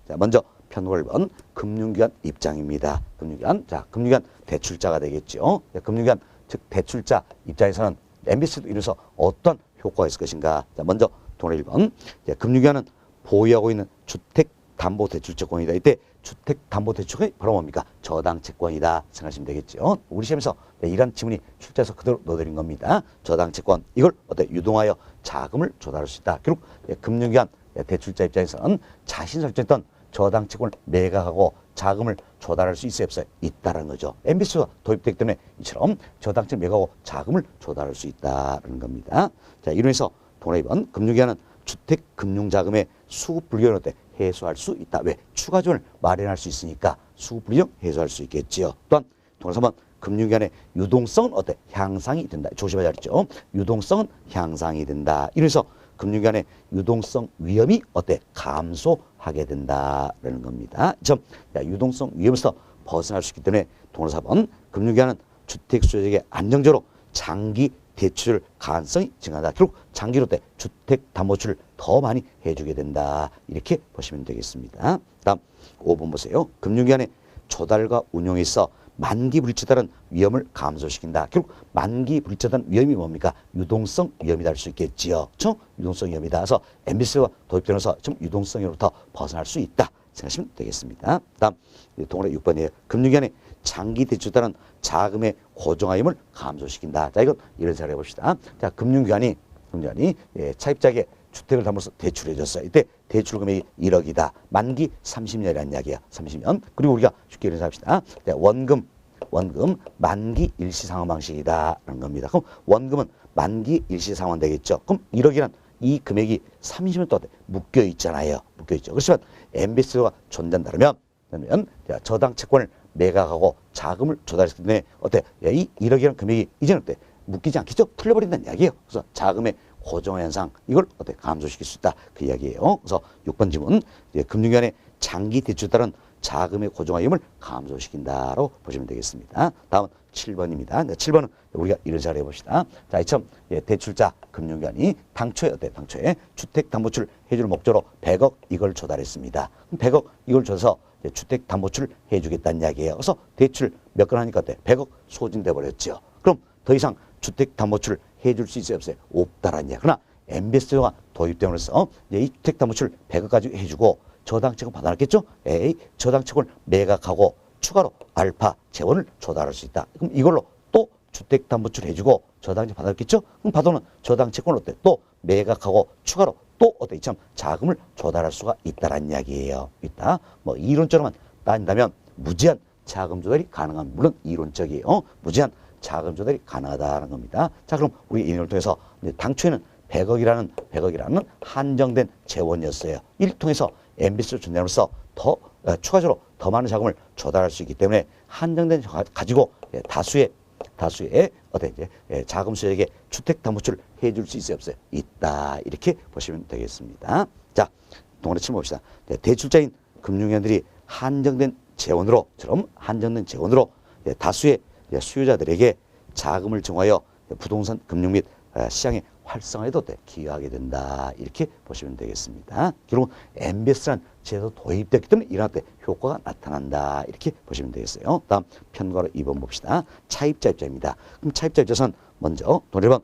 자, 먼저 편곡 1번 금융기관 입장입니다. 금융기관, 자, 금융기관 대출자가 되겠죠. 금융기관 즉 대출자 입장에서는 MBS도 이래서 어떤 효과가 있을 것인가. 자, 먼저 동일 1번 금융기관은 보유하고 있는 주택담보대출채권이다. 이때 주택담보대출이 바로 뭡니까? 저당채권이다 생각하시면 되겠죠. 우리 시험에서 이런 지문이 출제해서 그대로 넣어드린 겁니다. 저당채권 이걸 유동하여 자금을 조달할 수 있다. 결국 금융기관 대출자 입장에서는 자신 설정했던 저당채권을 매각하고 자금을 조달할 수 있어요, 없어요? 있다는 거죠. MBS가 도입되기 때문에 이처럼 저당채권 매각하고 자금을 조달할 수 있다는 겁니다. 자, 이로 해서 동일 2번 금융기관은 주택금융자금의 수급불균을 해소할 수 있다. 왜? 추가존을 마련할 수 있으니까 수급불균 해소할 수 있겠지요. 또한 동일 3번 금융기관의 유동성은 향상이 된다. 조심하자 그랬죠. 유동성은 향상이 된다. 이래서 금융기관의 유동성 위험이 감소하게 된다라는 겁니다. 유동성 위험에서 벗어날 수 있기 때문에 동일 4번 금융기관은 주택수요자에게 안정적으로 장기 대출 가능성이 증가한다. 결국 장기로 주택담보대출을 더 많이 해주게 된다. 이렇게 보시면 되겠습니다. 다음 5번 보세요. 금융기관의 조달과 운용에 있어 만기 불이체에 따른 위험을 감소시킨다. 결국 만기 불이체에 따른 위험이 뭡니까? 유동성 위험이다 할 수 있겠지요. 그렇죠? 유동성 위험이다. 그래서 MBS가 도입되면서 좀 유동성 위험으로부터 벗어날 수 있다. 생각하시면 되겠습니다. 다음 동그라미 6번이에요. 금융기관의 장기 대출에 따른 자금의 고정화임을 감소시킨다. 자, 이건 이런 생각을 해봅시다. 자, 금융기관이 차입자에게 주택을 담보로서 대출해줬어요. 이때 대출 금액이 1억이다. 만기 30년이라는 이야기야. 30년. 그리고 우리가 쉽게 이런 생각합시다. 원금 만기 일시상환 방식이다라는 겁니다. 그럼 원금은 만기 일시상환 되겠죠. 그럼 1억이란 이 금액이 30년 동안 묶여 있잖아요. 묶여 있죠. 그렇지만 MBS가 존재한다면 저당 채권을 매각하고 자금을 조달했을 때 이 1억이라는 금액이 이제는 묶이지 않겠죠? 틀려버린다는 이야기예요. 그래서 자금의 고정화 현상 이걸 감소시킬 수 있다 그 이야기예요. 그래서 6번 질문 금융기관의 장기 대출에 따른 자금의 고정화임을 감소시킨다로 보시면 되겠습니다. 다음은 7번입니다. 7번은 우리가 이런 식으로 해봅시다. 자, 이처럼 대출자 금융기관이 당초에 주택담보대출 해줄 목적으로 100억 이걸 조달했습니다. 그럼 100억 이걸 줘서 주택담보대출을 해주겠다는 이야기예요. 그래서 대출 몇 건 하니까 100억 소진돼 버렸죠. 그럼 더 이상 주택담보대출을 해줄 수 있어요, 없어요? 없다라는 이야기. 그러나 MBS가 도입되면서 이 주택담보대출 100억 가지고 해주고 저당채권 받아놨겠죠? 저당채권을 매각하고 추가로 알파 재원을 조달할 수 있다. 그럼 이걸로 또 주택담보대출 해주고 저당채권 받아놨겠죠? 그럼 받아놓은 저당채권을 또 매각하고 추가로 또 이처럼 자금을 조달할 수가 있다라는 이야기예요. 뭐 이론적으로만 따진다면 무제한 자금 조달이 가능한, 물론 이론적이에요. 무제한 자금 조달이 가능하다는 겁니다. 자, 그럼 우리 이 내용을 통해서 당초에는 100억이라는 한정된 재원이었어요. 이를 통해서 MBS를 준비함으로써 더 추가적으로 더 많은 자금을 조달할 수 있기 때문에 한정된 가지고 다수의 어떤 이제 자금 수요에게 주택담보출을 해줄 수 있어요, 없어요? 있다. 이렇게 보시면 되겠습니다. 자, 동원의 침 봅시다. 대출자인 금융위원들이 한정된 재원으로 다수의 수요자들에게 자금을 증화하여 부동산 금융 및 시장의 활성화에도 기여하게 된다. 이렇게 보시면 되겠습니다. 결국 MBS라는 제도 도입됐기 때문에 이런 효과가 나타난다. 이렇게 보시면 되겠어요. 다음 편과로 2번 봅시다. 차입자 입장입니다. 그럼 차입자 입장에서는 먼저 동일번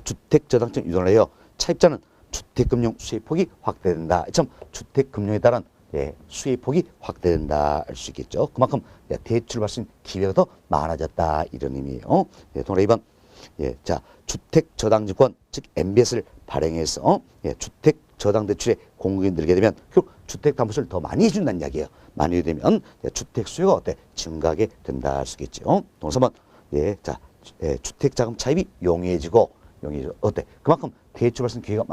주택저당층 유도를 해요. 차입자는 주택금융 수혜폭이 확대된다. 참 주택금융에 따른 수혜폭이 확대된다 할 수 있겠죠. 그만큼 대출받을 수 있는 기회가 더 많아졌다 이런 의미예요. 동일한 2번 자 주택저당증권 즉 MBS를 발행해서 주택저당대출의 공급이 늘게 되면 결국 주택담보세를 더 많이 해준다는 이야기예요. 많이 되면 주택 수요가 증가하게 된다 할 수 있겠죠. 동일한 3번 자 주택자금 차입이 용이해지고 그만큼 대출 받을 기회가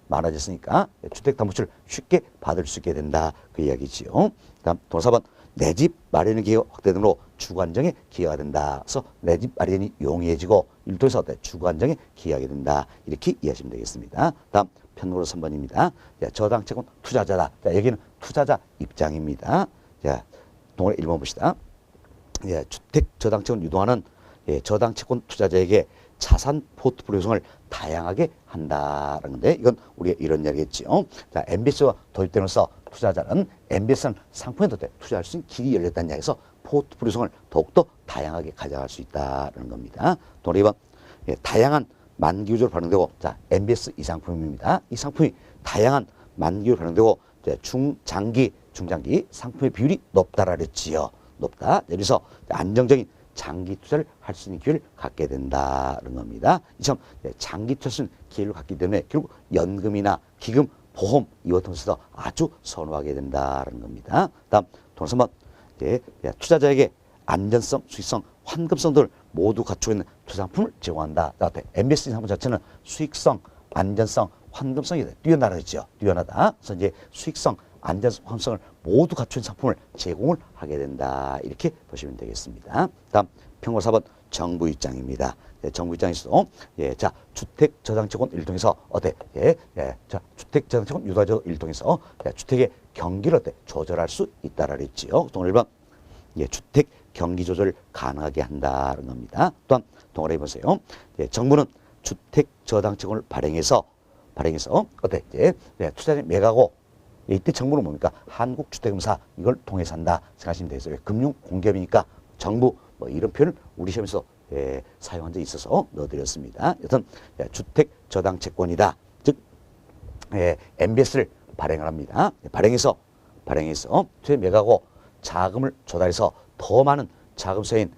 많아졌으니까 주택담보세를 쉽게 받을 수 있게 된다 그 이야기지요. 다음 동일한 4번 내 집 마련의 기회가 확대됨으로 주거 안정에 기여가 된다. 그래서 내 집 마련이 용이해지고 이를 통해서 주거 안정에 기여하게 된다. 이렇게 이해하시면 되겠습니다. 다음 편으로 3번입니다. 저당채권 투자자다. 자, 여기는 투자자 입장입니다. 자, 동그라 1번 봅시다. 주택 저당채권 유도하는 저당채권 투자자에게 자산 포트폴리오 구성을 다양하게 한다라는 건데 이건 우리가 이런 이야기겠죠. 자, MBS가 도입되면서 투자자는 MBS라는 상품에 투자할 수 있는 길이 열렸다는 이야기에서 포트폴리오 구성을 더욱더 다양하게 가져갈 수 있다는 겁니다. 또 2번 다양한 만기 구조로 반영되고 자 MBS 이 상품입니다. 이 상품이 다양한 만기 구조로 반영되고 중장기 상품의 비율이 높다라 그랬지요. 높다. 여기서 안정적인 장기 투자를 할 수 있는 기회를 갖게 된다는 겁니다. 이처럼 장기 투자 수 있는 기회를 갖기 때문에 결국 연금이나 기금, 보험 이와 통해서 아주 선호하게 된다는 겁니다. 다음 동일한 3번 투자자에게 안전성, 수익성, 환급성 등을 모두 갖추고 있는 투자상품을 제공한다. MBS 상품 자체는 수익성, 안전성, 환급성이 뛰어나다죠. 뛰어나다. 그래서 이제 수익성, 안전성, 환급성을 모두 갖춘 상품을 제공을 하게 된다. 이렇게 보시면 되겠습니다. 다음 평가 4번 정부 입장입니다. 정부 입장에서도 자 주택저당채권을 통해서 자 주택저당채권 유도제도를 통해서 주택의 경기를 조절할 수 있다라 그랬지요. 동일 1번 주택 경기 조절을 가능하게 한다는 겁니다. 또한 동그라미 보세요. 정부는 주택저당채권을 발행해서 투자자의 매각하고 이때 정부는 뭡니까? 한국주택금사 이걸 통해서 한다 생각하시면 되겠어요. 금융공기업이니까 정부 뭐 이런 표현을 우리 시험에서 사용한 적이 있어서 넣어드렸습니다. 여튼 주택저당채권이다. 즉 MBS를 발행을 합니다. 발행해서 투자 매각하고 자금을 조달해서 더 많은 자금세인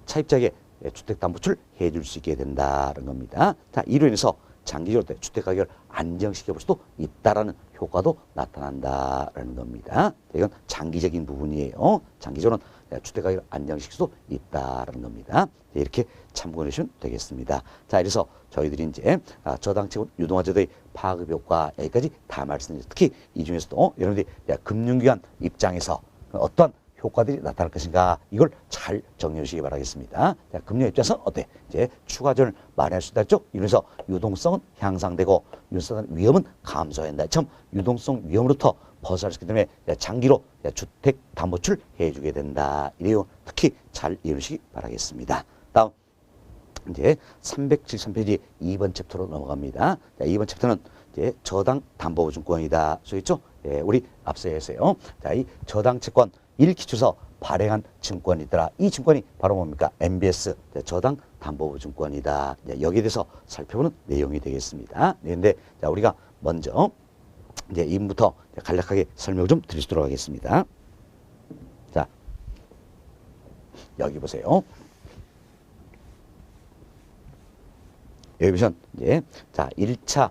차입자에게 주택담보출을 해줄 수 있게 된다는 겁니다. 자, 이로 인해서 장기적으로 주택가격을 안정시켜볼 수도 있다라는 효과도 나타난다라는 겁니다. 이건 장기적인 부분이에요. 장기적으로는 주택가격을 안정시킬 수도 있다라는 겁니다. 이렇게 참고해 주시면 되겠습니다. 자, 그래서 저희들이 이제 저당채권 유동화제도의 파급 효과 여기까지 다 말씀드렸습니다. 특히 이 중에서도 여러분들이 금융기관 입장에서 어떤 효과들이 나타날 것인가 이걸 잘 정리해 주시기 바라겠습니다. 자, 금융 입장에서는 이제 추가전을 마련할 수 있다 했죠. 이래서 유동성은 향상되고 유동성 위험은 감소한다. 참 유동성 위험으로부터 벗어날 수 있기 때문에 장기로 주택담보출 해주게 된다. 이래요. 특히 잘 이해하시기 바라겠습니다. 다음 이제 373페이지 2번 챕터로 넘어갑니다. 자, 2번 챕터는 이제 저당담보증권이다. 소있죠? 우리 앞서 했어요. 자, 이 저당채권 1기초에서 발행한 증권이 있더라. 이 증권이 바로 뭡니까? MBS 저당담보증권이다. 여기에 대해서 살펴보는 내용이 되겠습니다. 그런데 우리가 먼저 이제 이분부터 간략하게 설명을 좀 드리도록 하겠습니다. 자, 여기 보세요. 여기 보시면 이제 자 1차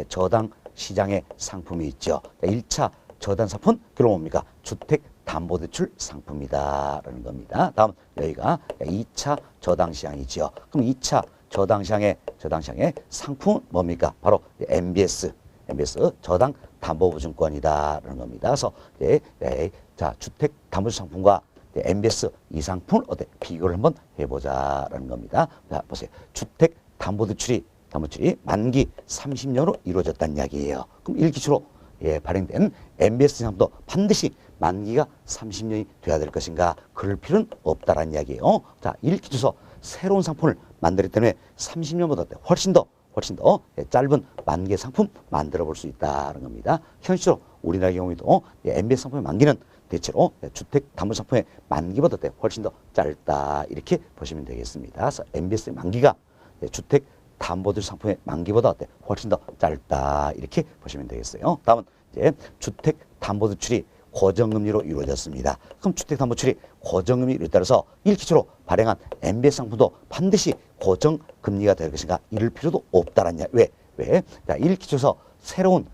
저당 시장의 상품이 있죠. 1차 저당 상품 그럼 뭡니까? 주택담보대출 상품이다라는 겁니다. 다음 여기가 2차 저당 시장이죠. 그럼 2차 저당 시장의 상품은 뭡니까? 바로 MBS MBS 저당 담보보증권이다라는 겁니다. 그래서 자 주택담보상품과 MBS 이 상품을 비교를 한번 해보자라는 겁니다. 자 보세요. 주택담보대출이 만기 30년으로 이루어졌다는 이야기예요. 그럼 일기초로 발행된 MBS 상품도 반드시 만기가 30년이 돼야 될 것인가? 그럴 필요는 없다라는 이야기예요. 자, 일기초서 새로운 상품을 만들기 때문에 30년보다 훨씬 더 짧은 만기의 상품 만들어 볼 수 있다는 겁니다. 현실적으로 우리나라의 경우에도 MBS 상품의 만기는 대체로 주택담보상품의 만기보다 훨씬 더 짧다 이렇게 보시면 되겠습니다. 그래서 MBS의 만기가 주택담보대출 상품의 만기보다 훨씬 더 짧다 이렇게 보시면 되겠어요. 다음은 이제 주택담보대출이 고정금리로 이루어졌습니다. 그럼 주택담보대출이 고정금리를 따라서 일기초로 발행한 MBS 상품도 반드시 고정금리가 될 것인가? 이럴 필요도 없다라는 이야기. 왜? 자, 일기초에서 새로운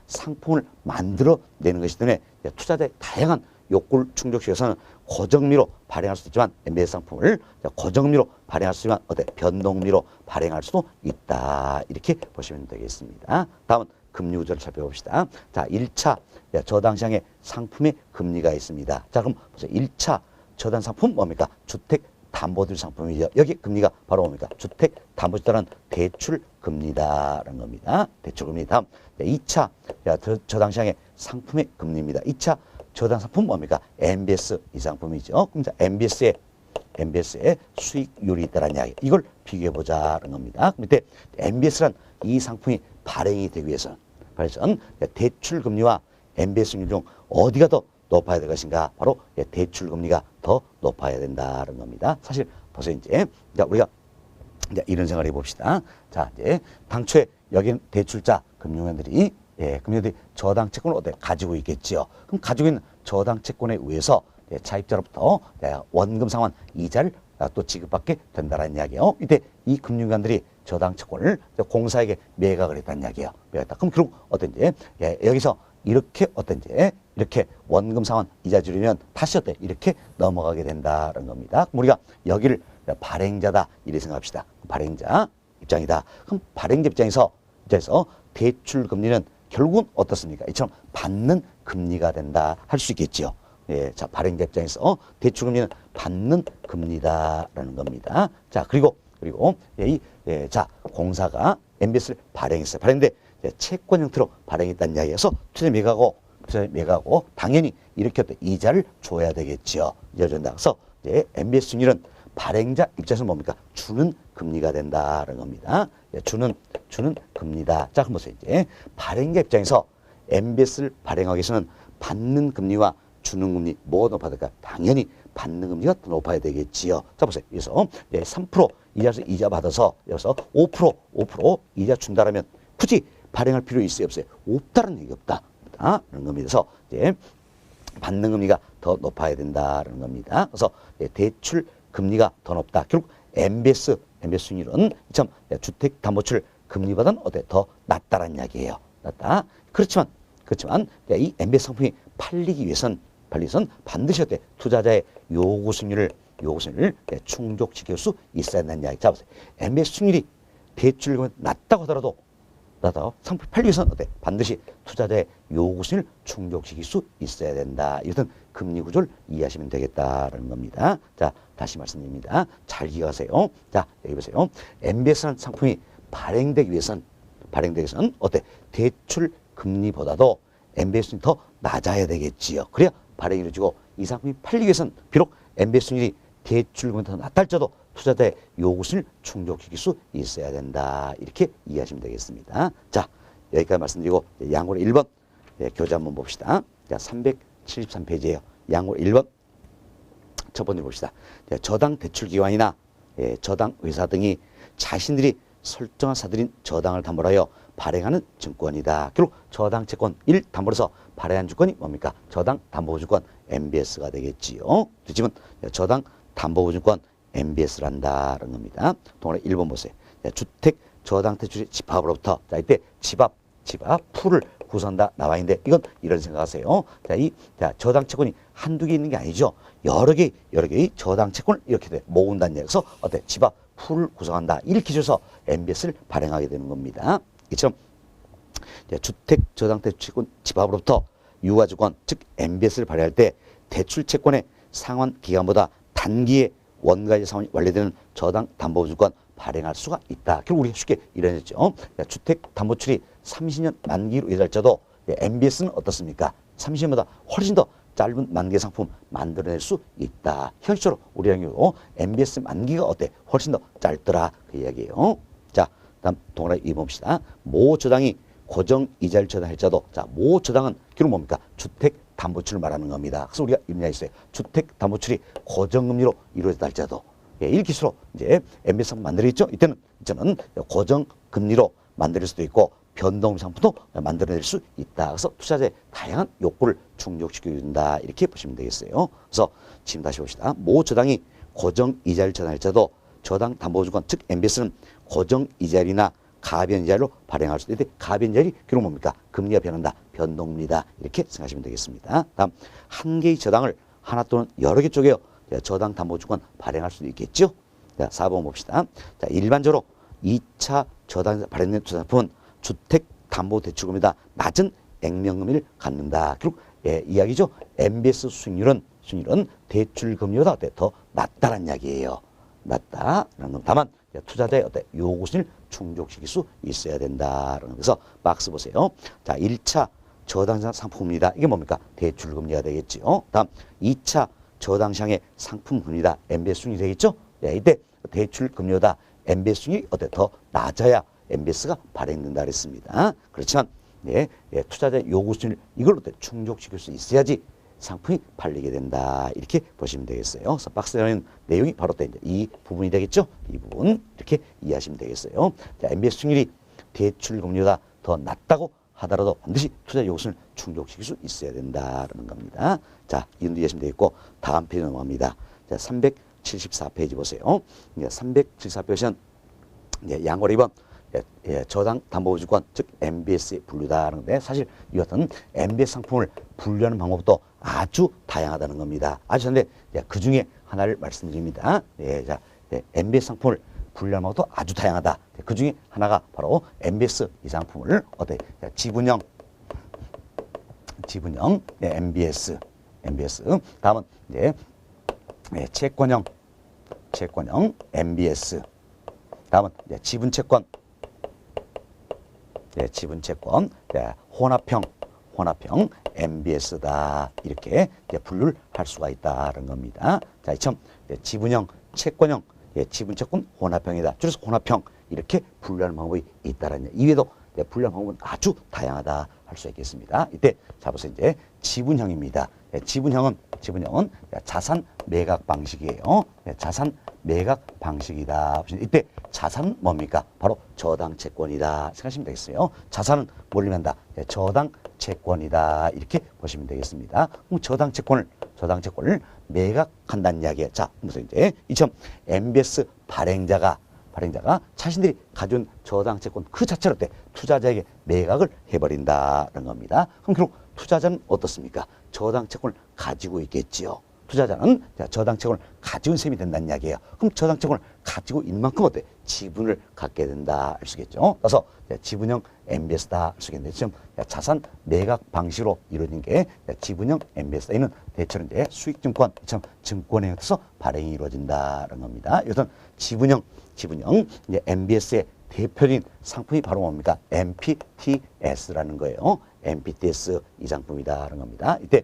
상품을 만들어내는 것이기 때문에 투자자의 다양한 욕구를 충족시키기 위해서는 고정금리로 발행할 수도 있지만 MBS 상품을 고정금리로 발행할 수 있지만 변동금리로 발행할 수도 있다. 이렇게 보시면 되겠습니다. 다음은 금리 구조를 살펴봅시다. 자, 1차 저당시장의 상품의 금리가 있습니다. 자, 그럼 보세요. 1차 저당 상품 뭡니까? 주택담보대출 상품이죠. 여기 금리가 바로 뭡니까? 주택담보대출은 대출금리다라는 겁니다. 대출금리. 다음 2차 저당시장의 상품의 금리입니다. 2차 저당 상품 뭡니까? MBS 이 상품이죠. 그럼 MBS의 수익률이 있다는 이야기. 이걸 비교해보자는 겁니다. 밑에 MBS란 이 상품이 발행이 되기 위해서는 대출금리와 MBS 수익률 중 어디가 더 높아야 될 것인가? 바로 대출금리가 더 높아야 된다는 겁니다. 사실 보세요. 이제 우리가 이런 생각을 해봅시다. 자, 이제 당초에 여기는 대출자 금융원들이 저당 채권을 가지고 있겠지요. 그럼 가지고 있는 저당 채권에 의해서 차입자로부터 원금 상환 이자를 또 지급받게 된다는 이야기예요. 이때 이 금융기관들이 저당 채권을 공사에게 매각을 했다는 이야기예요. 매각했다. 그럼 결국 여기서 이렇게 이렇게 원금 상환 이자 주려면 다시 이렇게 넘어가게 된다는 겁니다. 그럼 우리가 여기를 발행자다 이렇게 생각합시다. 발행자 입장이다. 그럼 발행자 입장에서 대출 금리는 결국은 어떻습니까? 이처럼 받는 금리가 된다 할 수 있겠지요. 자, 발행자 입장에서 대출금리는 받는 금리다라는 겁니다. 자, 그리고 자, 공사가 MBS를 발행했어요. 발행인데 채권 형태로 발행했다는 이야기에서 투자 매각하고 당연히 이렇게 이자를 줘야 되겠지요. 이자 준다. 그래서 MBS 수익률은 발행자 입장에서 뭡니까? 주는 금리가 된다는 겁니다. 주는 금리다. 자, 그럼 보세요. 이제 발행자 입장에서 MBS를 발행하기 위해서는 받는 금리와 주는 금리 뭐가 높아야 될까? 당연히 받는 금리가 더 높아야 되겠지요. 자, 보세요. 그래서 3% 이자 받아서 여기서 5% 이자 준다라면 굳이 발행할 필요 있어요, 없어요? 없다는 얘기 없다라는 겁니다. 그래서 이제 받는 금리가 더 높아야 된다는 겁니다. 그래서 대출 금리가 더 높다. 결국 MBS 수익률은 주택담보대출 금리보다는 더 낮다라는 이야기예요. 낮다. 그렇지만 이 MBS 상품이 팔리기 위해선 반드시 투자자의 요구 수익률을 충족시킬 수 있어야 한다는 이야기. 자, 보세요. MBS 수익률이 대출금리 낮다고 하더라도 상품이 팔리기 위해서는 반드시 투자자의 요구 수익률을 충족시킬 수 있어야 된다. 이런 금리 구조를 이해하시면 되겠다라는 겁니다. 자, 다시 말씀드립니다. 잘 기억하세요. 자, 여기 보세요. MBS라는 상품이 발행되기 위해서는 대출 금리보다도 MBS 수익률이 더 낮아야 되겠지요. 그래야 발행이 이루어지고 이 상품이 팔리기 위해서는 비록 MBS 수익률이 대출금리보다 더 낮다 할지라도 투자자의 요구 수익률을 충족시킬 수 있어야 된다. 이렇게 이해하시면 되겠습니다. 자, 여기까지 말씀드리고 양골 1번 교재 한번 봅시다. 자, 373페이지예요. 양골 1번 첫 번째 봅시다. 저당 대출기관이나 저당 회사 등이 자신들이 설정한 사들인 저당을 담보로 하여 발행하는 증권이다. 결국 저당 채권 1 담보로서 발행한 주권이 뭡니까? 저당 담보보증권 MBS가 되겠지요. 지금 저당 담보보증권 MBS란다는 겁니다. 동안에 1번 보세요. 주택 저당 대출의 집합으로부터 자, 이때 집합 풀을 구성한다 나와 있는데 이건 이런 생각하세요. 자, 저당 채권이 한두 개 있는 게 아니죠. 여러 개의 저당 채권을 이렇게 모은다는 얘기에서 집합 풀을 구성한다. 이렇게 해서 MBS를 발행하게 되는 겁니다. 이처럼 주택저당대출채권 집합으로부터 유가주권 즉 MBS를 발행할 때 대출채권의 상환 기간보다 단기에 원가의 상환이 완료되는 저당담보주권 발행할 수가 있다. 결국 우리가 쉽게 이래냈죠. 주택담보출이 30년 만기로 예달자도 MBS는 어떻습니까? 30년보다 훨씬 더 짧은 만기 상품 만들어낼 수 있다. 현실적으로 우리랑 경우 MBS 만기가 어때? 훨씬 더 짧더라. 그 이야기예요. 자, 다음 동그라미 2 봅시다. 모 저당이 고정 이자를 저당할자도 자, 모 저당은 결국 뭡니까? 주택담보출을 말하는 겁니다. 그래서 우리가 의미가 있어요. 주택담보출이 고정금리로 이루어졌다 할자도 일기수로 이제 MBS 상품 만들어있죠. 이때는 고정금리로 만들 수도 있고 변동 상품도 만들어낼 수 있다. 그래서 투자자의 다양한 욕구를 충족시켜준다. 이렇게 보시면 되겠어요. 그래서 지금 다시 봅시다. 모 저당이 고정 이자를 저당할자도 저당 담보주권 즉 MBS는 고정 이자율이나 가변 이자율로 발행할 수도 있는데 가변 이자율이 결국 뭡니까? 금리가 변한다. 변동금리다. 이렇게 생각하시면 되겠습니다. 다음 한 개의 저당을 하나 또는 여러 개 쪼개어 저당 담보주권 발행할 수도 있겠죠. 자, 4번 봅시다. 자, 일반적으로 2차 저당 발행된 투자상품은 주택담보대출금리보다 낮은 액면금리를 갖는다. 결국 이야기죠. MBS 수익률은 대출금리보다 더 낮다는 이야기예요. 낮다라는 건 다만 투자자의 요구순위를 충족시킬 수 있어야 된다라는 그래서 박스 보세요. 자, 1차 저당시장 상품금리다. 이게 뭡니까? 대출금리가 되겠죠. 다음 2차 저당시장의 상품금리다. MBS 수익률이 되겠죠. 이때 대출금리보다 MBS 수익률이 더 낮아야 MBS가 발행된다 그랬습니다. 그렇지만 투자자의 요구순위를 이걸로 충족시킬 수 있어야지 상품이 팔리게 된다. 이렇게 보시면 되겠어요. 그래서 박스에 있는 내용이 바로 이제 이 부분이 되겠죠. 이 부분 이렇게 이해하시면 되겠어요. 자, MBS 수익률이 대출금리보다 더 낮다고 하더라도 반드시 투자 요구순위를 충족시킬 수 있어야 된다는 겁니다. 자, 이정도 이해하시면 되겠고 다음 페이지 넘어갑니다. 자, 374페이지 보세요. 374페이지는 양호리 2번 저당 담보주권 즉 MBS에 분류다는데 사실 이 같은 MBS 상품을 분류하는 방법도 아주 다양하다는 겁니다. 아주 근데 그 중에 하나를 말씀드립니다. 자, MBS 상품을 분류하는 방법도 아주 다양하다. 그 중에 하나가 바로 MBS 이 상품을 지분형 MBS 다음은 채권형 MBS 다음은 지분채권 혼합형 MBS다. 이렇게 분류를 할 수가 있다는 겁니다. 자, 이처럼 지분형, 채권형, 지분채권 혼합형이다. 줄여서 혼합형 이렇게 분류하는 방법이 있다는 이외에도 분류하는 방법은 아주 다양하다 할 수 있겠습니다. 이때 자 보세요. 이제 지분형입니다. 지분형은 자산 매각 방식이에요. 자산 매각 방식이다. 이때 자산은 뭡니까? 바로 저당 채권이다. 생각하시면 되겠어요. 자산은 뭘 의미한다? 저당 채권이다. 이렇게 보시면 되겠습니다. 그럼 저당 채권을 매각한다는 이야기예요. 자, 무슨 이제 이처럼 MBS 발행자가 자신들이 가져온 저당 채권 그 자체로 투자자에게 매각을 해버린다는 겁니다. 그럼 결국 투자자는 어떻습니까? 저당 채권을 가지고 있겠지요. 투자자는 저당 채권을 가지고 있는 셈이 된다는 이야기예요. 그럼 저당 채권을 가지고 있는 만큼 지분을 갖게 된다 할 수 있겠죠. 그래서 지분형 MBS다 할 수 있겠는데 지금 자산 매각 방식으로 이루어진 게 지분형 MBS다. 이는 대체로 이제 수익증권, 증권에 의해서 발행이 이루어진다는 겁니다. 이것은 지분형 MBS의 대표적인 상품이 바로 뭡니까? MPTS라는 거예요. MPTS 이 상품이다라는 겁니다. 이때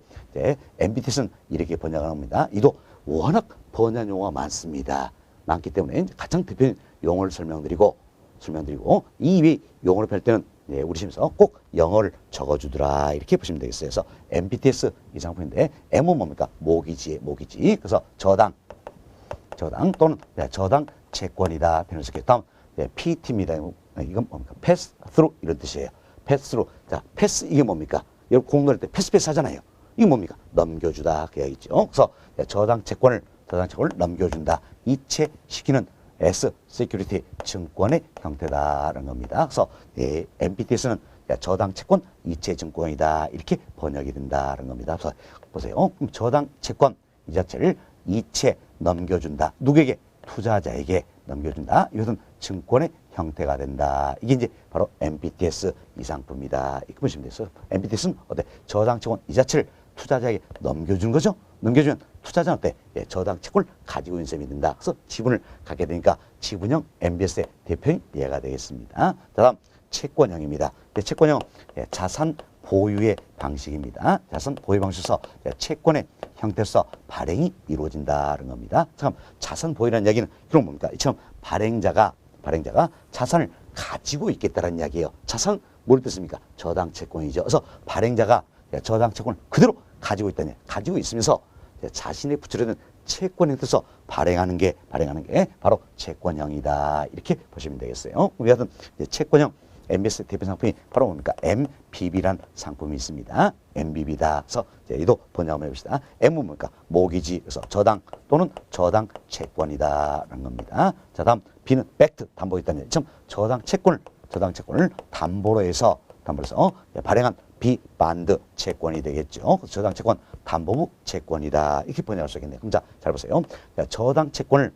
MPTS는 이렇게 번역을 합니다. 이도 워낙 번역 용어가 많습니다. 많기 때문에 가장 대표적인 용어를 설명드리고 이 외 용어를 펼 때는 우리 시험에서 꼭 영어를 적어주더라 이렇게 보시면 되겠어요. 그래서 MPTS 이 상품인데 M은 뭡니까? 모기지. 그래서 저당 또는 저당 채권이다 표현을 쓸게요. 다음 PT입니다. 이건 뭡니까? 패스 스루 이런 뜻이에요. 패스 스루. 자, 패스 이게 뭡니까? 여러분 공부할 때 패스 하잖아요. 이게 뭡니까? 넘겨주다 그 얘기죠. 그래서 저당 채권을 넘겨준다. 이체시키는 S 세큐리티 증권의 형태다라는 겁니다. 그래서 MPTS는 저당 채권 이체 증권이다 이렇게 번역이 된다는 겁니다. 그래서 보세요. 그럼 저당 채권 이 자체를 이체 넘겨준다. 누구에게? 투자자에게 넘겨준다. 이것은 증권의 형태가 된다. 이게 이제 바로 MBTS 이 상품이다. 이렇게 보시면 되겠어요. MBTS는 어때? 저당채권 이 자체를 투자자에게 넘겨준 거죠. 넘겨주면 투자자는 어때? 예, 저당채권을 가지고 있는 셈이 된다. 그래서 지분을 갖게 되니까 지분형 MBS의 대표인 얘가 되겠습니다. 다음 채권형입니다. 채권형 자산 보유의 방식입니다. 자산 보유 방식에서 채권의 형태로서 발행이 이루어진다는 겁니다. 참 자산 보유라는 이야기는 이런 뭡니까? 이처럼 발행자가 자산을 가지고 있겠다는 이야기예요. 자산 뭘 뜻입니까? 저당 채권이죠. 그래서 발행자가 저당 채권을 그대로 가지고 있다니 가지고 있으면서 자신의 부채로 된 채권 형태로서 발행하는 게 바로 채권형이다. 이렇게 보시면 되겠어요. 우리 같은 채권형 MBS 대표 상품이 바로 뭡니까? MBB란 상품이 있습니다. MBB다. 그래서 이도 번역 한번 해봅시다. M은 뭡니까? 모기지. 그래서 저당 또는 저당 채권이다라는 겁니다. 자, 다음 B는 팩트 담보 있다는 얘기. 저당 채권을 담보로 해서 발행한 비반드 채권이 되겠죠. 저당 채권 담보부 채권이다. 이렇게 번역할 수 있겠네요. 그럼 자, 잘 보세요. 저당 채권을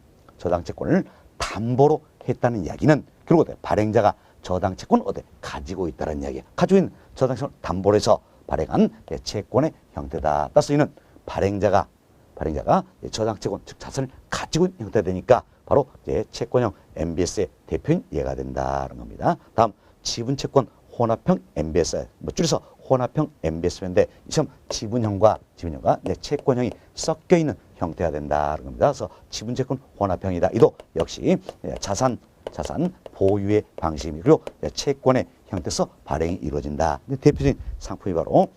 담보로 했다는 이야기는 결국 발행자가 저당 채권을 가지고 있다는 이야기예요. 가지고 있는 저당 채권을 담보로 해서 발행한 채권의 형태다. 따라서 이는 발행자가 저당 채권 즉 자산을 가지고 있는 형태가 되니까 바로 채권형 MBS의 대표인 예가 된다는 겁니다. 다음 지분채권 혼합형 MBS, 줄여서 혼합형 MBS인데 이 시험 지분형과 채권형이 섞여 있는 형태가 된다는 겁니다. 그래서 지분채권 혼합형이다. 이도 역시 자산 보유의 방식입니다. 그리고 채권의 형태에서 발행이 이루어진다. 대표적인 상품이 바로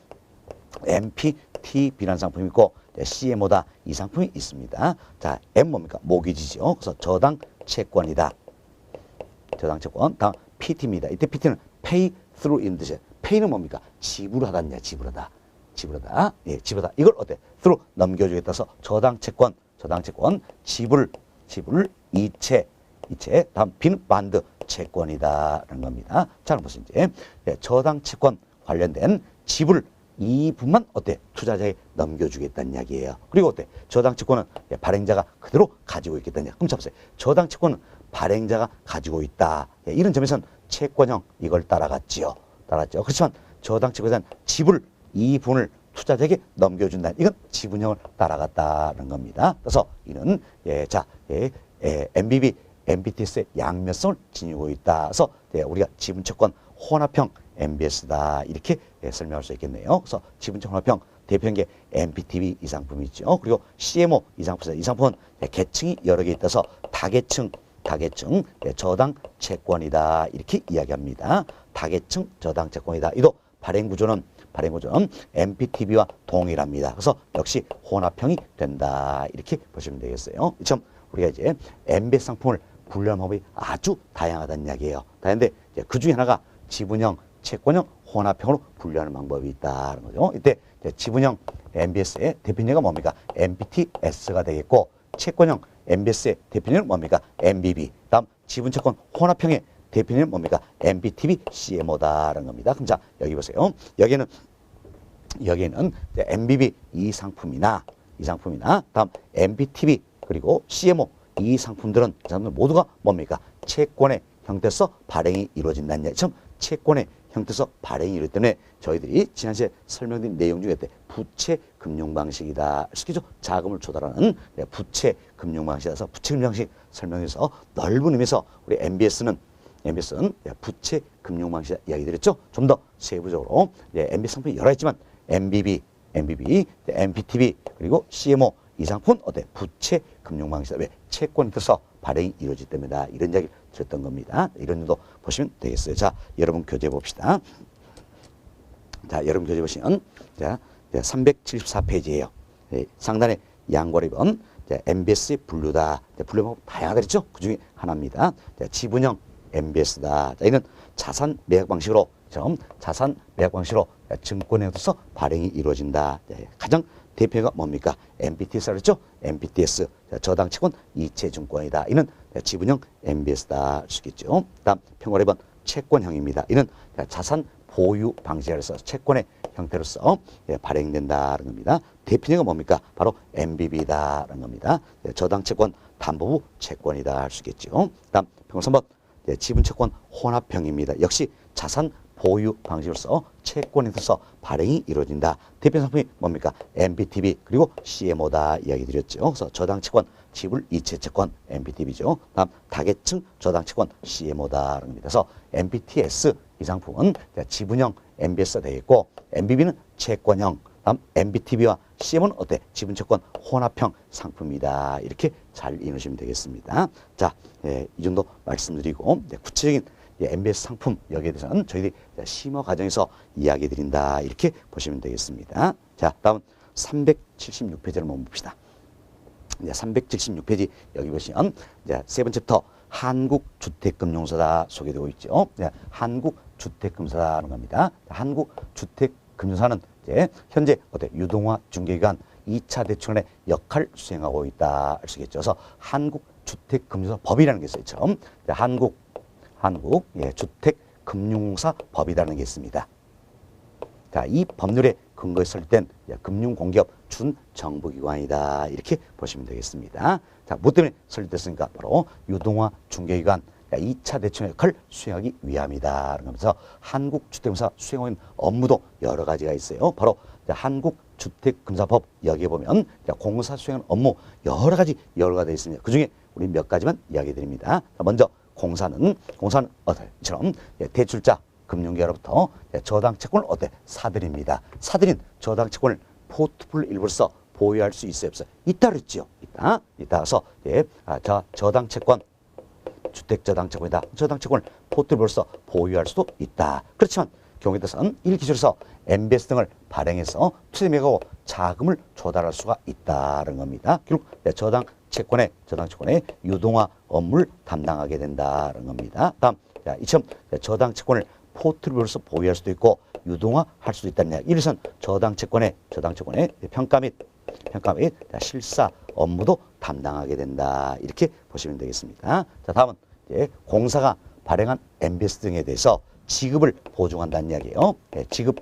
MPTB라는 상품이 있고 CMO다 이 상품이 있습니다. 자, M 뭡니까? 모기지죠. 그래서 저당 채권이다. 저당 채권. 다음 PT입니다. 이때 PT는 pay through in 뜻이에요. pay는 뭡니까? 지불하다냐, 지불하다. 예, 지불하다. 이걸 through 넘겨주겠다 해서 저당 채권 지불 이체 다음 B는 반드 채권이다라는 겁니다. 자, 보세요. 이제 저당 채권 관련된 지불 이 부분만 투자자에게 넘겨주겠다는 이야기예요. 그리고 저당 채권은 발행자가 그대로 가지고 있겠다는 이야기. 그럼 잡으세요. 저당 채권은 발행자가 가지고 있다. 이런 점에서는 채권형 이걸 따라갔죠. 그렇지만 저당 채권에 대한 지불 이 부분을 투자자에게 넘겨준다. 이건 지분형을 따라갔다는 겁니다. 그래서 이는 MBTS의 양면성을 지니고 있다. 그래서 우리가 지분채권 혼합형 MBS다. 이렇게 설명할 수 있겠네요. 그래서 지분채권 혼합형 대표적인 게 MPTB 이 상품이 있죠. 그리고 CMO 이 상품입니다. 이 상품은 계층이 여러 개 있어서 다계층 저당 채권이다. 이렇게 이야기합니다. 다계층 저당 채권이다. 이도 발행 구조는 MPTB와 동일합니다. 그래서 역시 혼합형이 된다. 이렇게 보시면 되겠어요. 이 점 우리가 이제 MBS 상품을 분류하는 방법이 아주 다양하다는 이야기예요. 다양한데 그 중에 하나가 지분형, 채권형, 혼합형으로 분류하는 방법이 있다는 거죠. 이때 지분형 MBS의 대표님이 뭡니까? MBTS가 되겠고 채권형 MBS의 대표님은 뭡니까? MBB. 다음 지분채권 혼합형의 대표님은 뭡니까? MBTB CMO다라는 겁니다. 그럼 자, 여기 보세요. 여기는 MBB 이 상품이나 다음 MBTB 그리고 CMO 이 상품들은 모두가 뭡니까? 채권의 형태에서 발행이 이루어진다는 얘기. 채권의 형태에서 발행이 이루어지기 때문에 저희들이 지난 시간에 설명드린 내용 중에 부채 금융 방식이다. 쉽게죠? 자금을 조달하는 부채 금융 방식이라서 부채 금융 방식 설명해서 넓은 의미에서 우리 MBS는 부채 금융 방식이다 이야기 드렸죠? 좀 더 세부적으로 MBS 상품이 여러 있지만 MBB, MPTB 그리고 CMO 이 상품은 부채 금융 방식이다. 왜? 채권 형태에서 발행이 이루어지기 때문이다. 이런 이야기를 드렸던 겁니다. 이런 점도 보시면 되겠어요. 자, 여러분 교재 봅시다. 자, 여러분 교재 보시면 374페이지예요. 상단에 양괄호 2번 MBS의 분류다. 분류 방법 다양하다 그랬죠? 그 중에 하나입니다. 지분형 MBS다. 자, 이는 자산 매각 방식으로 증권에 의해서 발행이 이루어진다. 가장 대표가 뭡니까? MBTS라고 그랬죠? MBTS 저당 채권 이체증권이다. 이는 지분형 MBS다. 할 수 있겠죠. 다음 평괄 2번 채권형입니다. 이는 자산 보유 방식에서 채권의 형태로서 발행된다는 겁니다. 대표가 뭡니까? 바로 MBB다라는 겁니다. 저당 채권 담보부 채권이다 할 수 있겠죠. 다음 3번 지분채권 혼합형입니다. 역시 자산 보유 방식으로서 채권에 있어서 발행이 이루어진다. 대표 상품이 뭡니까? MBTB 그리고 CMO다 이야기 드렸죠. 그래서 저당채권, 지불 이체채권 MBTB죠. 다음 다계층 저당채권 CMO다라는 겁니다. 그래서 MBTS 이 상품은 지분형 MBS가 되겠고 MBB는 채권형, 다음 MBTB와 CM은 어때? 지분채권 혼합형 상품이다. 이렇게 잘 이해하시면 되겠습니다. 자, 이 정도 말씀드리고 구체적인 MBS 상품 여기에 대해서는 저희들이 심화 과정에서 이야기 드린다. 이렇게 보시면 되겠습니다. 자, 다음 376페이지를 한번 봅시다. 376페이지 여기 보시면 이제 세 번째 챕터 한국주택금융사다 소개되고 있죠. 한국주택금융사라는 겁니다. 한국주택금융사는 이제 현재 어때 유동화 중개기관 2차 대출의 역할을 수행하고 있다 할 수 있겠죠. 그래서 한국주택금융사 법이라는 게 있어요. 처음 한국 주택금융사 법이라는 게 있습니다. 자, 이 법률에 근거에 설립된 금융공기업 준정부기관이다 이렇게 보시면 되겠습니다. 자, 뭐 때문에 설립됐습니까? 바로 유동화 중개기관 2차 대출 역할을 수행하기 위함이다. 그러면서 한국주택금융사 수행하고 있는 업무도 여러 가지가 있어요. 바로 한국주택금융사법 여기에 보면 공사 수행하는 업무 여러 가지 되어 있습니다. 그 중에 우리 몇 가지만 이야기 드립니다. 먼저 공사는 이처럼 대출자 금융계로부터 저당채권을 사들입니다. 사들인 저당채권을 포트폴리오 일부로서 보유할 수 있어요, 없어요? 있다 그랬지요. 있다서 저당채권 주택저당채권이다. 저당채권을 포트폴리오로서 보유할 수도 있다. 그렇지만 경우에 따라서는 일기술에서 MBS 등을 발행해서 투자매하고 자금을 조달할 수가 있다는 겁니다. 결국 저당채권의 유동화 업무를 담당하게 된다는 겁니다. 다음 이처럼 저당채권을 포트폴리오로서 보유할 수도 있고 유동화할 수도 있다는 이야기. 이래서 저당채권의 평가 및 실사 업무도 담당하게 된다. 이렇게 보시면 되겠습니다. 자, 다음은 공사가 발행한 MBS 등에 대해서 지급을 보증한다는 이야기예요. 지급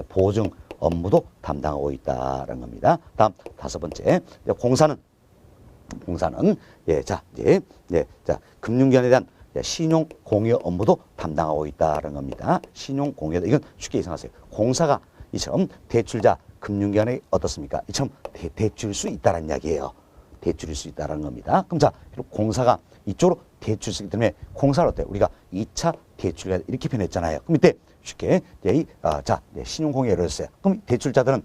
보증 업무도 담당하고 있다는 겁니다. 다음 다섯 번째 공사는 금융기관에 대한 신용 공여 업무도 담당하고 있다는 겁니다. 신용 공여 이건 쉽게 이상하세요. 공사가 이처럼 대출자 금융기관에 어떻습니까? 이처럼 대출일 수 있다는 이야기예요. 대출일 수 있다는 겁니다. 그럼 자, 공사가 이쪽으로 대출일 수 있기 때문에 공사를 우리가 2차 대출이다 이렇게 표현했잖아요. 그럼 이때 쉽게 신용 공여를 했어요. 그럼 대출자들은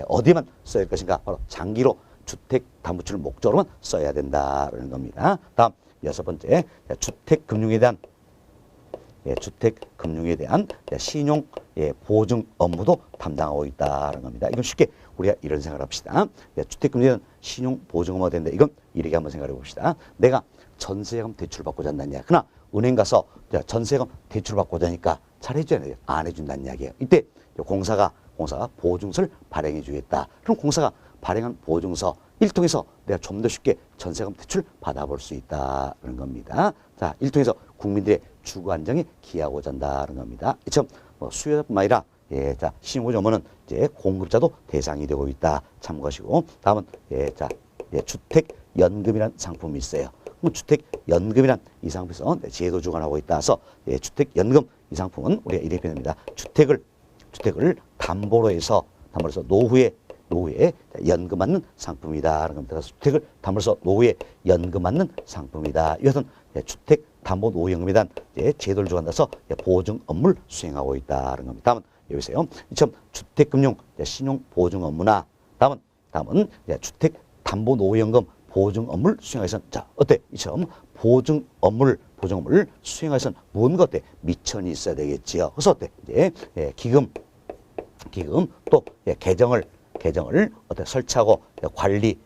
어디에만 써야 할 것인가? 바로 장기로 주택담보대출 목적으로만 써야 된다는 겁니다. 다음 여섯 번째 주택금융에 대한 신용 보증 업무도 담당하고 있다는 겁니다. 이건 쉽게 우리가 이런 생각을 합시다. 주택금융에 대한 신용 보증 업무가 되는데 이건 이렇게 한번 생각해 봅시다. 내가 전세금 대출받고자 한다는 이야기. 그러나 은행 가서 전세금 대출받고자 하니까 잘 해줘야 돼요. 안 해준다는 이야기예요. 이때 공사가 보증서를 발행해 주겠다. 그럼 공사가 발행한 보증서 일 통해서 내가 좀 더 쉽게 전세금 대출 받아볼 수 있다는 겁니다. 자, 일 통해서 국민들의 주거 안정에 기하고자 한다는 겁니다. 이처럼 수요자뿐만 아니라 신용보증 업무는 공급자도 대상이 되고 있다. 참고하시고 다음은 주택연금이라는 상품이 있어요. 그럼 주택연금이란 이 상품에서 제도 주관하고 있다. 그래서 주택연금 이 상품은 우리가 이렇게 표현합니다. 주택을 담보로 해서 노후에 연금 받는 상품이다라는 겁니다. 주택을 담보로서 노후에 연금 받는 상품이다. 이것은 주택담보노후연금에 대한 제도를 주관해서 보증 업무를 수행하고 있다는 겁니다. 다음은 여기서요. 이처럼 주택금융 신용보증 업무나 다음은 주택담보노후연금 보증 업무를 수행하기 위해서는 이처럼 보증 업무를 수행하기 위해서는 뭔가 미천이 있어야 되겠지요. 그래서 기금 또 계정을 설치하고 관리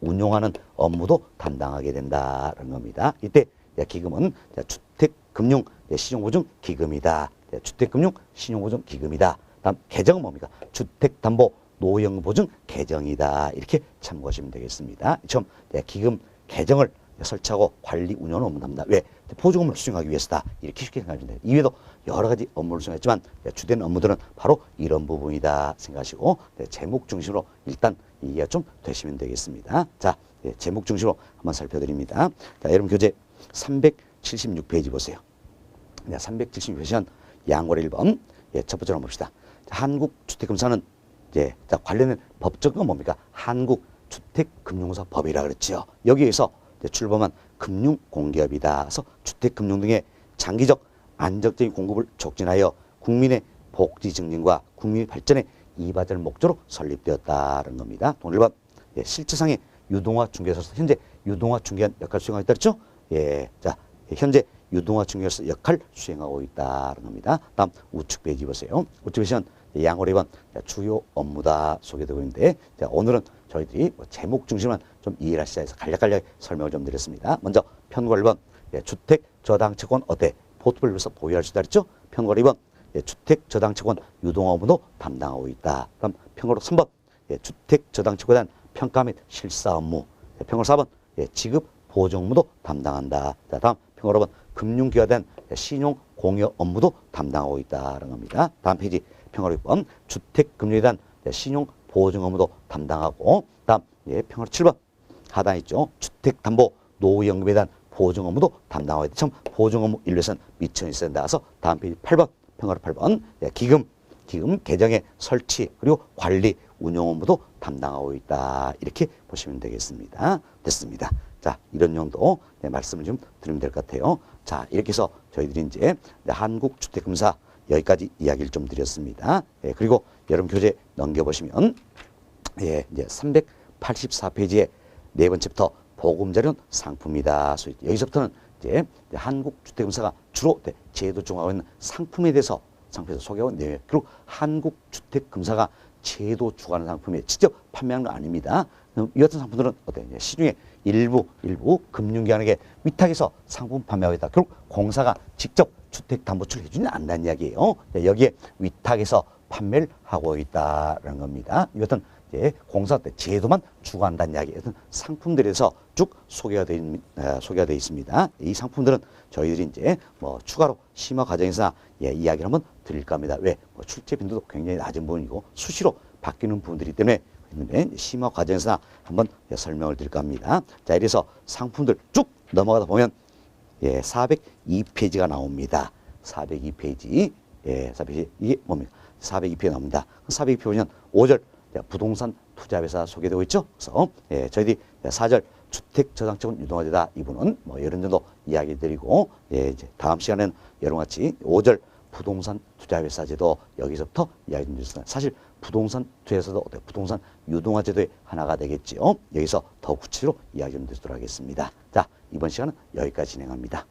운용하는 업무도 담당하게 된다는 겁니다. 이때 기금은 주택금융 신용보증기금이다. 주택금융 신용보증기금이다. 다음 계정은 뭡니까? 주택담보노후연금보증 계정이다. 이렇게 참고하시면 되겠습니다. 처음 기금 계정을 설치하고 관리 운영을 업무 담당. 왜? 보증 업무를 수행하기 위해서다. 이렇게 쉽게 생각하시면 돼요. 이외에도 여러 가지 업무를 수행했지만 주된 업무들은 바로 이런 부분이다 생각하시고 제목 중심으로 일단 이해가 좀 되시면 되겠습니다. 자, 예, 제목 중심으로 한번 살펴드립니다. 자, 여러분 교재 376페이지 보세요. 네, 376페이지는 양고래 1번. 예, 첫 번째로 봅시다. 한국주택금사는 예, 자, 관련된 법적은 뭡니까? 한국주택금융사법이라 그랬지요. 여기에서 출범한 금융공기업이다. 그래서 주택금융 등의 장기적 안정적인 공급을 촉진하여 국민의 복지 증진과 국민 발전에 이바지할 목적으로 설립되었다는 겁니다. 동일 1번. 예, 실제상의 유동화 중개사로서 현재 유동화 중개한 역할 수행하고 있다 그랬죠? 예, 자, 현재 유동화 중개사 역할 수행하고 있다는 겁니다. 다음 우측 페이지 보세요. 우측 페이지는 양호리 2번 주요 업무다 소개되고 있는데, 자, 오늘은 저희들이 제목 중심만 좀 이해를 하시자 해서 간략간략 설명을 좀 드렸습니다. 먼저 편과 1번 예, 주택 저당 채권 어때? 포트폴리오에서 보유할 수 있다 그랬죠? 편과 2번 예, 주택 저당 채권 유동화 업무도 담당하고 있다. 다음 편과 3번 예, 주택 저당 채권에 대한 평가 및 실사 업무. 예, 편과 4번 예, 지급 보증 업무도 담당한다. 자, 다음 편과 5번 금융기관에 대한 신용 공여 업무도 담당하고 있다는 겁니다. 다음 페이지 평화 6번 주택금융에 대한 신용 보증 업무도 담당하고, 다음 예, 평화 7번 하단 있죠. 주택담보 노후연금에 대한 보증 업무도 담당하고 있다. 참 보증 업무 인력에서는 미천이 있어야 나와서 다음 페이지 8번 평화 8번 예, 기금 계정의 설치 그리고 관리 운영 업무도 담당하고 있다. 이렇게 보시면 되겠습니다. 됐습니다. 자, 이런 정도 네, 말씀을 좀 드리면 될 것 같아요. 자, 이렇게 해서 저희들이 이제 한국주택금사 여기까지 이야기를 좀 드렸습니다. 예, 그리고 여러분 교재 넘겨보시면 예, 이제 384페이지에 네 번째부터 보금자료는 상품이다. 여기서부터는 이제 한국주택금사가 주로 제도 중하고 있는 상품에 대해서 소개하고 있는데, 그리고 한국주택금사가 제도 주관하는 상품에 직접 판매하는 건 아닙니다. 이 같은 상품들은 어때요? 시중에 일부 금융기관에게 위탁해서 상품 판매하고 있다. 결국 공사가 직접 주택담보출을 해주지는 않는다는 이야기예요. 여기에 위탁해서 판매를 하고 있다는 겁니다. 이것은 이제 공사 때 제도만 주관한다는 이야기. 어떤 상품들에서 쭉 소개가 되어 있습니다. 이 상품들은 저희들이 이제 뭐 추가로 심화 과정에서 예, 이야기를 한번 드릴까 합니다. 왜? 뭐 출제 빈도도 굉장히 낮은 부분이고 수시로 바뀌는 부분들이기 때문에 있는데 심화 과정에서 한번 설명을 드릴까 합니다. 자, 이래서 상품들 쭉 넘어가다 보면 예, 402페이지가 나옵니다. 402페이지. 예, 402페이지. 이게 뭡니까? 402페이지가 나옵니다. 402페이지 보면 5절 부동산 투자회사 소개되고 있죠. 그래서 예, 저희들이 4절 주택저당채권 유동화제다. 이분은 뭐 이런 정도 이야기 드리고, 예, 이제 다음 시간에는 여러분 같이 5절 부동산 투자회사 제도 여기서부터 이야기 좀 드렸습니다. 사실 부동산 투자회사도 부동산 유동화제도의 하나가 되겠지요. 여기서 더 구체적으로 이야기 좀 드리도록 하겠습니다. 자, 이번 시간은 여기까지 진행합니다.